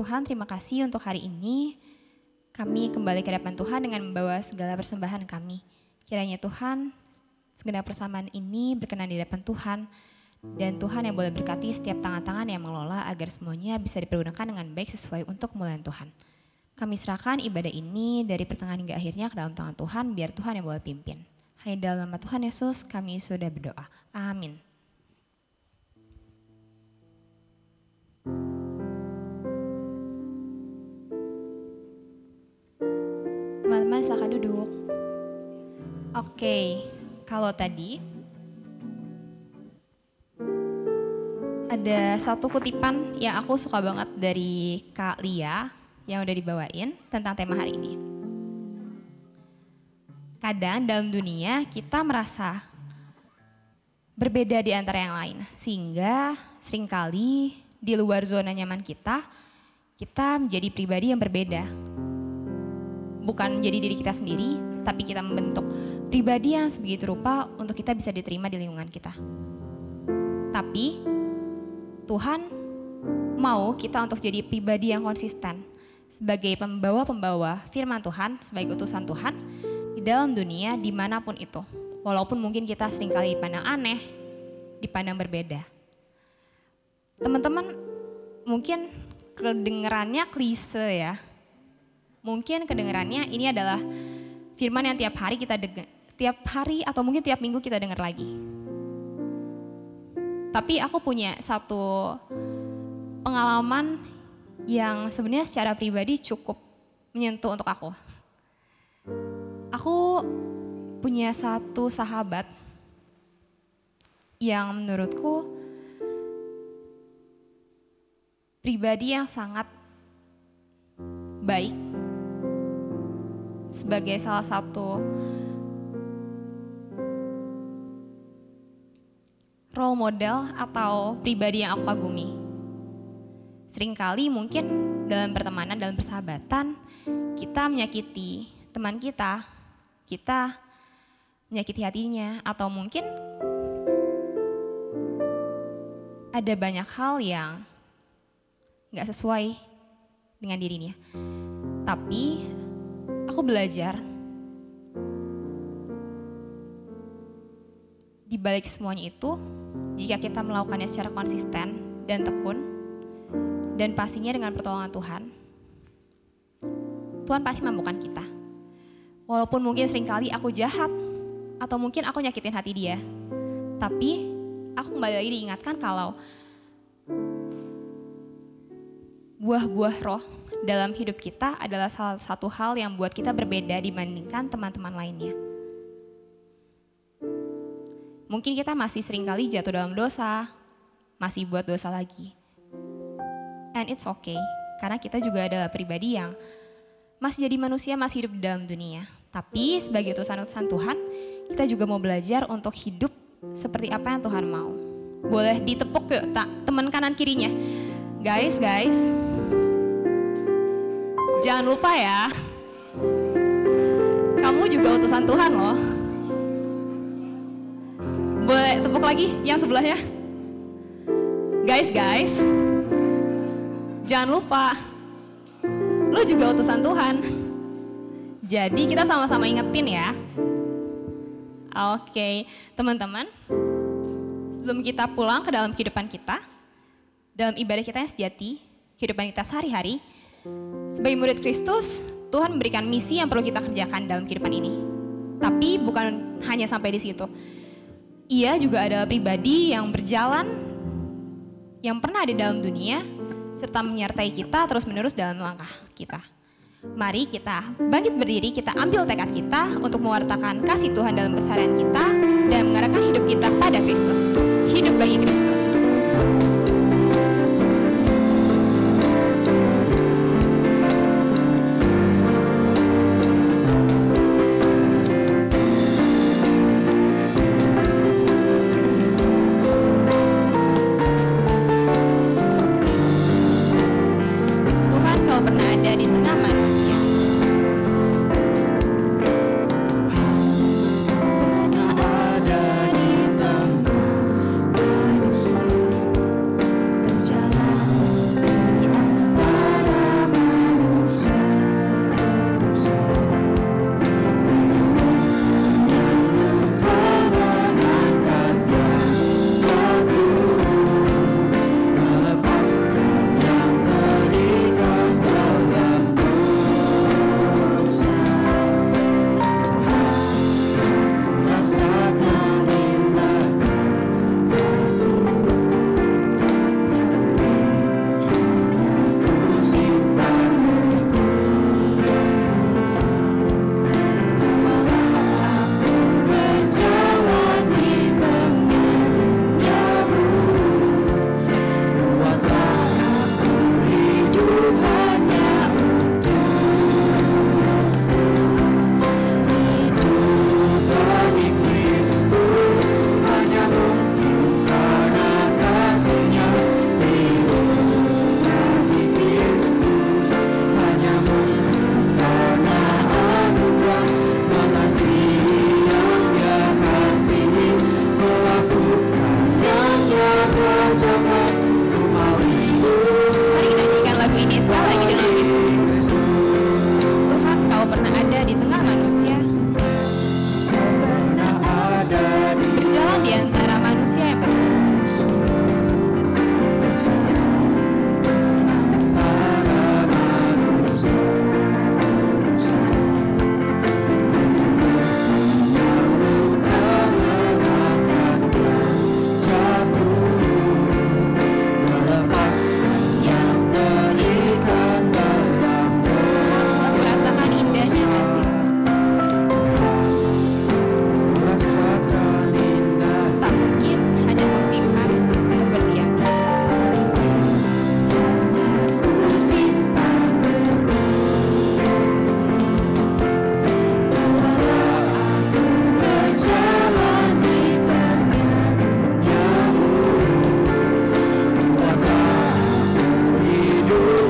Tuhan, terima kasih untuk hari ini. Kami kembali ke hadapan Tuhan dengan membawa segala persembahan kami. Kiranya Tuhan, segenap persamaan ini berkenan di hadapan Tuhan. Dan Tuhan yang boleh berkati setiap tangan-tangan yang mengelola agar semuanya bisa dipergunakan dengan baik sesuai untuk kemuliaan Tuhan. Kami serahkan ibadah ini dari pertengahan hingga akhirnya ke dalam tangan Tuhan, biar Tuhan yang boleh pimpin. Hanya dalam nama Tuhan Yesus kami sudah berdoa. Amin. Teman-teman silakan duduk. Oke, kalau tadi ada satu kutipan yang aku suka banget dari Kak Lia yang udah dibawain tentang tema hari ini. Kadang dalam dunia kita merasa berbeda di antara yang lain, sehingga seringkali di luar zona nyaman kita menjadi pribadi yang berbeda. Bukan menjadi diri kita sendiri, tapi kita membentuk pribadi yang sebegitu rupa untuk kita bisa diterima di lingkungan kita. Tapi Tuhan mau kita untuk jadi pribadi yang konsisten sebagai pembawa-pembawa firman Tuhan, sebagai utusan Tuhan di dalam dunia dimanapun itu. Walaupun mungkin kita seringkali dipandang aneh, dipandang berbeda. Teman-teman mungkin kedengerannya klise ya. Mungkin kedengarannya ini adalah firman yang tiap hari kita dengar, tiap hari atau mungkin tiap minggu kita dengar lagi. Tapi aku punya satu pengalaman yang sebenarnya secara pribadi cukup menyentuh untuk aku. Aku punya satu sahabat yang menurutku pribadi yang sangat baik, sebagai salah satu role model atau pribadi yang aku kagumi. Seringkali mungkin dalam pertemanan, dalam persahabatan, kita menyakiti teman kita menyakiti hatinya, atau mungkin ada banyak hal yang gak sesuai dengan dirinya. Tapi aku belajar di balik semuanya itu, jika kita melakukannya secara konsisten dan tekun, dan pastinya dengan pertolongan Tuhan, Tuhan pasti mampukan kita. Walaupun mungkin seringkali aku jahat, atau mungkin aku nyakitin hati dia, tapi aku kembali lagi diingatkan kalau buah-buah roh dalam hidup kita adalah salah satu hal yang buat kita berbeda dibandingkan teman-teman lainnya. Mungkin kita masih seringkali jatuh dalam dosa, masih buat dosa lagi. And it's okay, karena kita juga adalah pribadi yang masih jadi manusia, masih hidup di dalam dunia. Tapi sebagai utusan-utusan Tuhan, kita juga mau belajar untuk hidup seperti apa yang Tuhan mau. Boleh ditepuk yuk, teman kanan kirinya. Guys, jangan lupa ya, kamu juga utusan Tuhan loh. Boleh tepuk lagi yang sebelahnya. Guys, jangan lupa, lu juga utusan Tuhan. Jadi kita sama-sama ingetin ya. Oke, teman-teman, sebelum kita pulang ke dalam kehidupan kita, dalam ibadah kita yang sejati, kehidupan kita sehari-hari, sebagai murid Kristus, Tuhan memberikan misi yang perlu kita kerjakan dalam kehidupan ini. Tapi bukan hanya sampai di situ. Ia juga adalah pribadi yang berjalan, yang pernah ada dalam dunia, serta menyertai kita terus-menerus dalam langkah kita. Mari kita bangkit berdiri, kita ambil tekad kita untuk mewartakan kasih Tuhan dalam keseharian kita dan mengarahkan hidup kita pada Kristus. Hidup bagi Kristus. Tuhan, kau pernah ada di tengah manusia. Ada di tengah manusia. di tengah manusia, berjalan di antara manusia yang berdosa. Rasakan indahnya kasih. Tak mungkin hanya musimkan untuk berdiam diri.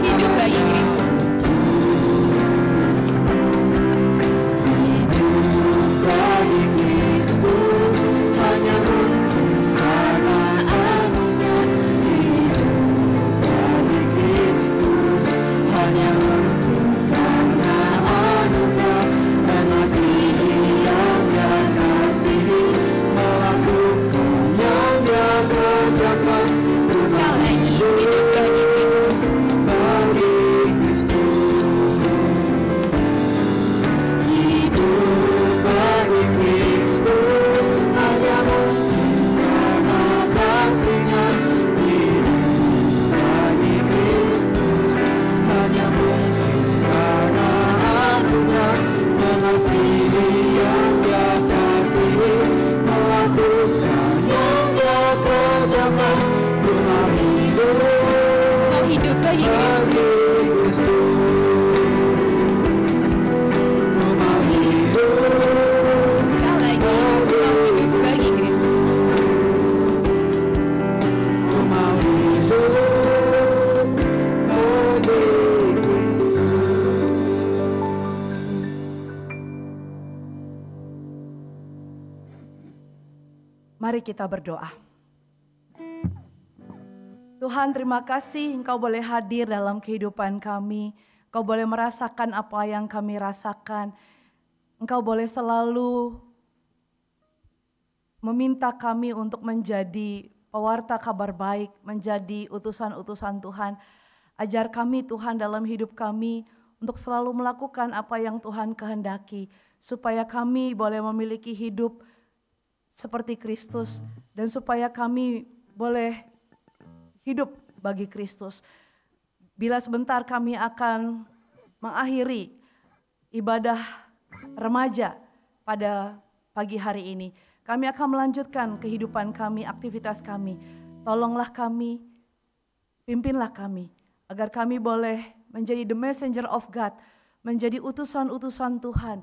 Hidup bagi Kristus. Sekali lagi, hidup bagi Kristus. Kau hidup bagi Kristus. Sekali lagi, kau hidup bagi Kristus. Mari kita berdoa. Tuhan, terima kasih Engkau boleh hadir dalam kehidupan kami. Engkau boleh merasakan apa yang kami rasakan. Engkau boleh selalu meminta kami untuk menjadi pewarta kabar baik, menjadi utusan-utusan Tuhan. Ajar kami Tuhan dalam hidup kami untuk selalu melakukan apa yang Tuhan kehendaki. Supaya kami boleh memiliki hidup seperti Kristus dan supaya kami boleh hidup bagi Kristus. Bila sebentar kami akan mengakhiri ibadah remaja pada pagi hari ini, kami akan melanjutkan kehidupan kami, aktivitas kami. Tolonglah kami, pimpinlah kami, agar kami boleh menjadi the messenger of God, menjadi utusan-utusan Tuhan,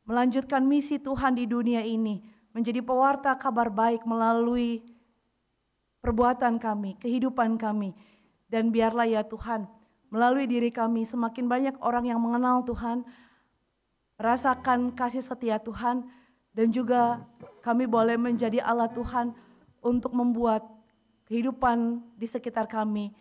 melanjutkan misi Tuhan di dunia ini, menjadi pewarta kabar baik melalui perbuatan kami, kehidupan kami. Dan biarlah ya Tuhan, melalui diri kami semakin banyak orang yang mengenal Tuhan, rasakan kasih setia Tuhan, dan juga kami boleh menjadi alat Tuhan untuk membuat kehidupan di sekitar kami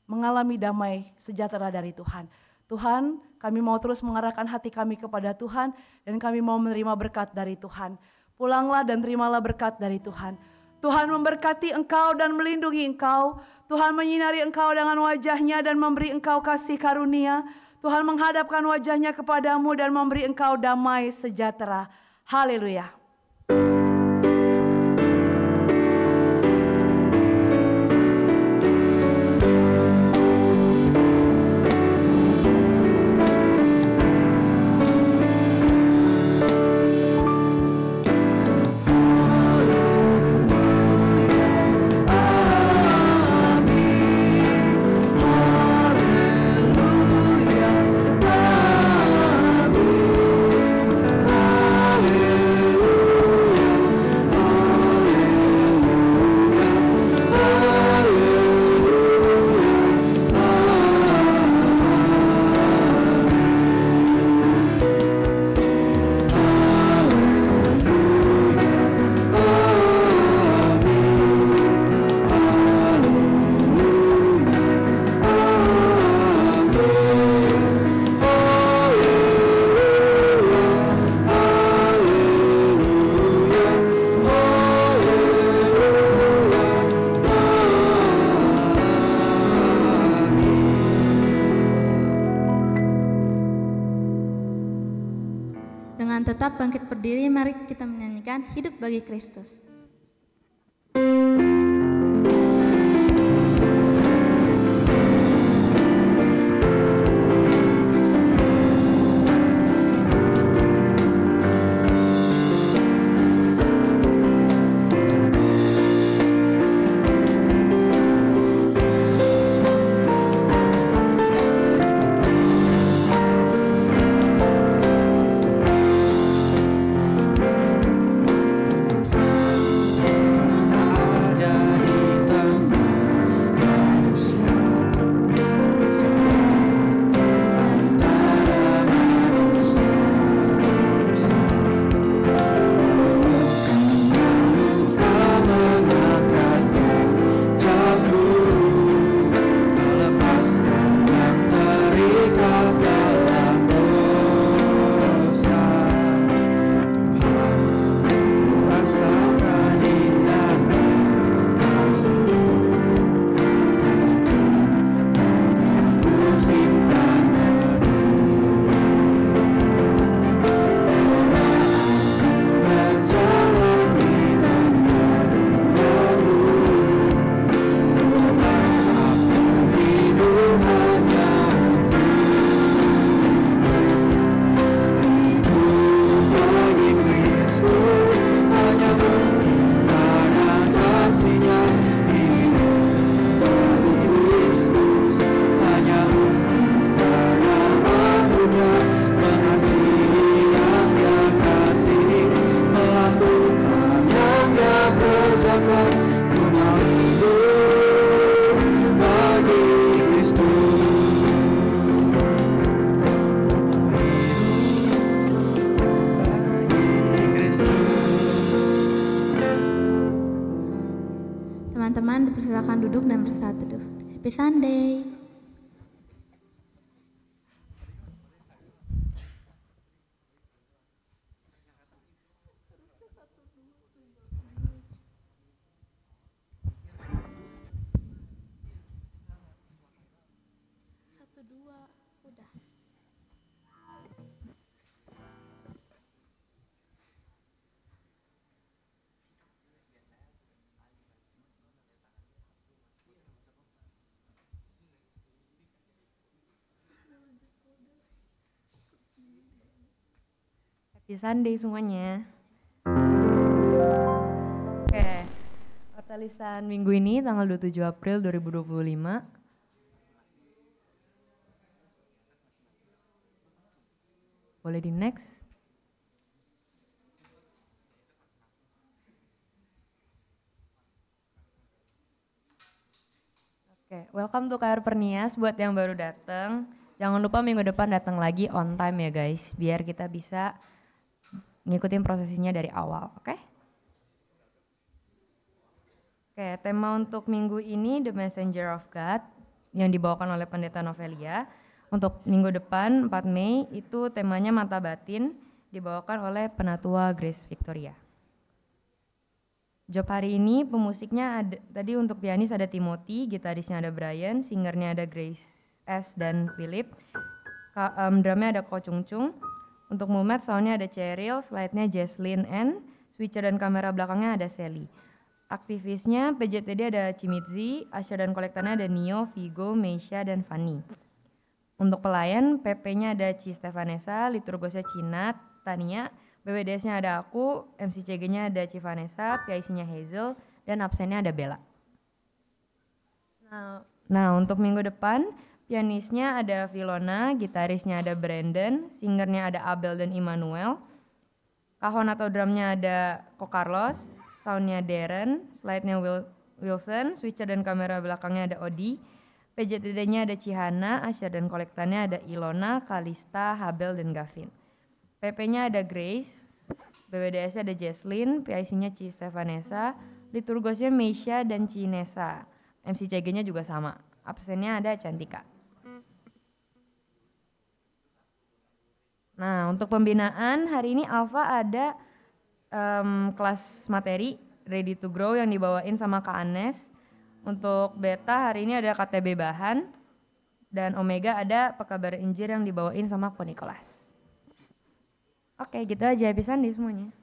mengalami damai sejahtera dari Tuhan. Tuhan, kami mau terus mengarahkan hati kami kepada Tuhan, dan kami mau menerima berkat dari Tuhan. Pulanglah dan terimalah berkat dari Tuhan. Tuhan memberkati engkau dan melindungi engkau. Tuhan menyinari engkau dengan wajahnya dan memberi engkau kasih karunia. Tuhan menghadapkan wajahnya kepadamu dan memberi engkau damai sejahtera. Haleluya. Dengan tetap bangkit berdiri, mari kita menyanyikan Hidup bagi Kristus. Teman-teman dipersilakan duduk dan bersatu. Happy Sunday. Happy Sunday semuanya. Oke, Ortalisan minggu ini tanggal 27 April 2025. Boleh di next. Oke, welcome to KR Pernias buat yang baru datang. Jangan lupa minggu depan datang lagi on time ya guys, biar kita bisa ngikutin prosesinya dari awal, oke? Oke, tema untuk minggu ini The Messenger of God yang dibawakan oleh Pendeta Novelia. Untuk minggu depan 4 Mei itu temanya Mata Batin dibawakan oleh Penatua Grace Victoria. Job hari ini pemusiknya ada, tadi untuk pianis ada Timothy, gitarisnya ada Brian, singernya ada Grace S dan Philip, drumnya ada Ko Chung Chung. Untuk mumet soundnya ada Cheryl, slide-nya Jesslyn N, switcher dan kamera belakangnya ada Sally. Aktivisnya PJTD ada Cimitzi, Asya dan kolektornya ada Nio, Vigo, Meisha, dan Fanny. Untuk pelayan, PP-nya ada Ci Stefanesa, liturgosnya Cinat, Tania, BWDS-nya ada aku, MCCG-nya ada Ci Vanessa, PIC-nya Hazel, dan absennya ada Bella. Nah, untuk minggu depan, pianisnya ada Vilona, gitarisnya ada Brandon, singernya ada Abel dan Immanuel. Kahon atau drumnya ada Ko Carlos, soundnya Darren, slide-nya Wilson, switcher dan kamera belakangnya ada Odi. PJTD-nya ada Cihana, Asya dan kolektannya ada Ilona, Kalista, Habel dan Gavin. PP-nya ada Grace, BWDS-nya ada Jesslyn, PIC-nya Ci Stefanesa, liturgosnya Meisha dan Cinesa. MCCG-nya juga sama, absennya ada Cantika. Nah, untuk pembinaan hari ini Alpha ada kelas materi Ready to Grow yang dibawain sama Kak Anes. Untuk Beta hari ini ada KTB Bahan. Dan Omega ada Pekabar Injil yang dibawain sama Ko Nicholas. Oke, gitu aja. Happy Sunday semuanya.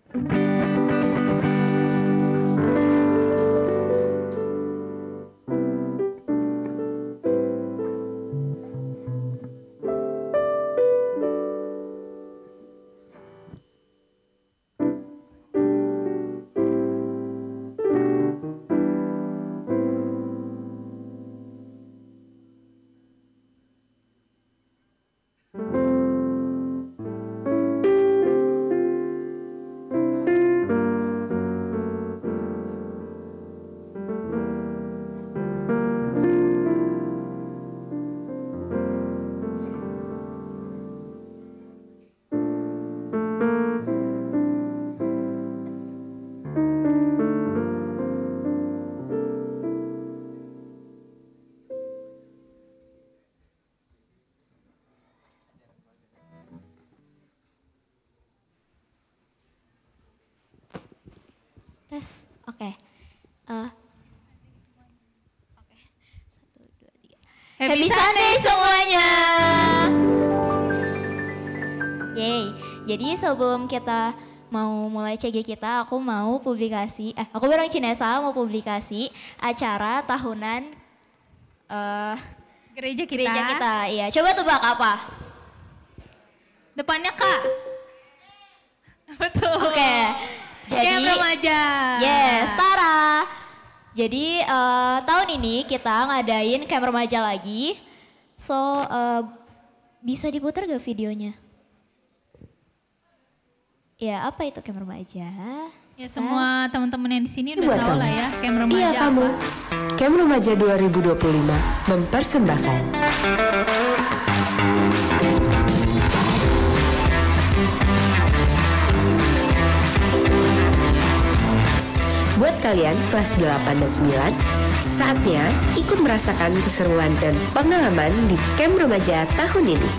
Tes, oke. Oke, 1, 2, 3. Happy Sunday semuanya. Yeay, jadi sebelum kita mau mulai CG kita, aku mau publikasi, aku bareng Cinesa mau publikasi acara tahunan Gereja kita. gereja kita. Iya, coba tebak apa? Depannya Kak. Betul. Oke. Jadi Camp remaja. yes, Tara. Jadi tahun ini kita ngadain camp remaja lagi. So bisa diputar gak videonya? Ya, apa itu camp remaja? Ya semua teman-teman yang di sini udah Buat tahu kamu. lah ya camp remaja Iya kamu. apa. Camp Remaja 2025 mempersembahkan buat kalian kelas 8 dan 9, saatnya ikut merasakan keseruan dan pengalaman di Camp Remaja tahun ini.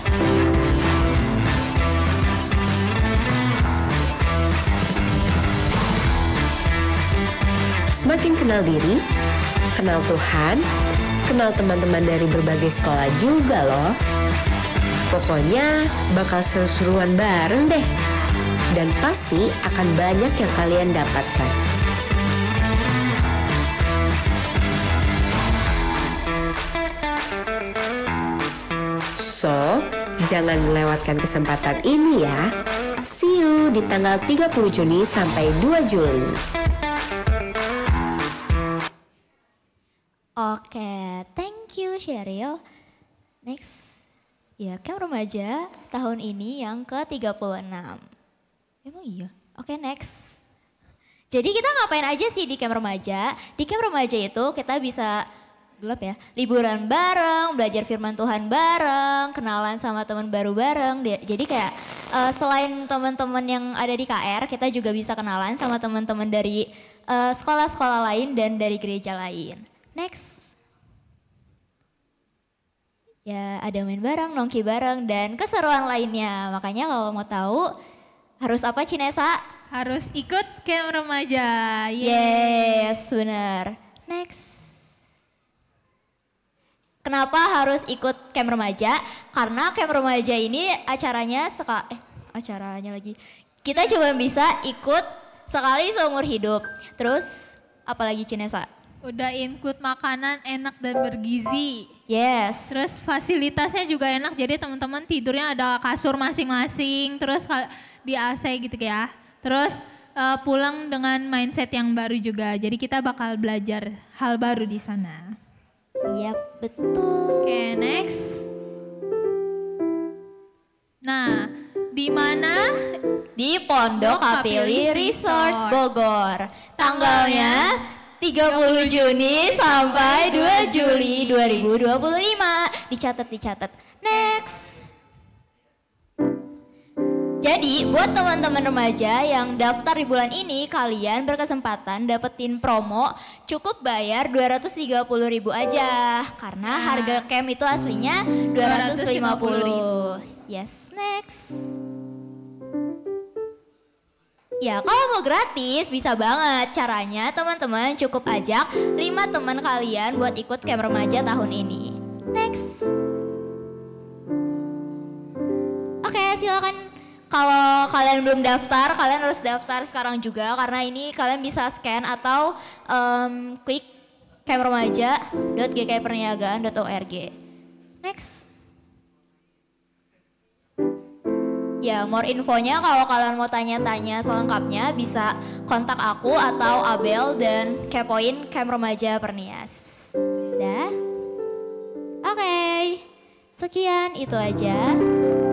Semakin kenal diri, kenal Tuhan, kenal teman-teman dari berbagai sekolah juga loh. Pokoknya bakal seru-seruan bareng deh. Dan pasti akan banyak yang kalian dapatkan. So, jangan melewatkan kesempatan ini ya. See you di tanggal 30 Juni sampai 2 Juli. Oke, thank you Sheryl. Next. Ya, camp remaja tahun ini yang ke-36. Emang iya? Oke, next. Jadi kita ngapain aja sih di camp remaja? Di camp remaja itu kita bisa gelap ya, liburan bareng, belajar firman Tuhan bareng, kenalan sama teman baru bareng. Jadi kayak selain teman-teman yang ada di KR, kita juga bisa kenalan sama teman-teman dari sekolah-sekolah lain dan dari gereja lain. Next. Ya ada main bareng, nongki bareng, dan keseruan lainnya. Makanya kalau mau tahu harus apa Cinesa? Harus ikut camp remaja. Yes, benar. Next. Kenapa harus ikut camp remaja? Karena camp remaja ini acaranya kita cuma bisa ikut sekali seumur hidup. Terus apalagi Cinesa? Udah include makanan enak dan bergizi. Yes. Terus fasilitasnya juga enak, jadi teman-teman tidurnya ada kasur masing-masing, terus di AC gitu ya. Terus pulang dengan mindset yang baru juga, jadi kita bakal belajar hal baru di sana. Iya betul. Oke, next. Nah, di mana? Di Pondok Kapili Resort Bogor. Tanggalnya 30 Juni sampai 2 Juli 2025. Dicatat. Next. Jadi buat teman-teman remaja yang daftar di bulan ini, kalian berkesempatan dapetin promo cukup bayar 230.000 aja. Karena harga camp itu aslinya 250. Yes, next. Ya kalau mau gratis bisa banget. Caranya teman-teman cukup ajak 5 teman kalian buat ikut camp remaja tahun ini. Next. Oke, silakan Kalau kalian belum daftar, kalian harus daftar sekarang juga karena ini kalian bisa scan atau klik camromaja.gkperniagaan.org. Next. Ya, more infonya kalau kalian mau tanya-tanya selengkapnya bisa kontak aku atau Abel dan kepoin Camp Remaja Pernias. Dah? Oke. Sekian itu aja.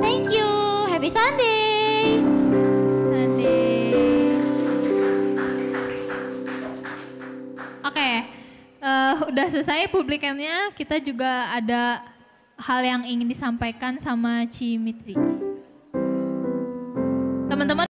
Thank you. Happy Sunday. Oke, udah selesai public camp-nya. Kita juga ada hal yang ingin disampaikan sama Cimitzi. Teman-teman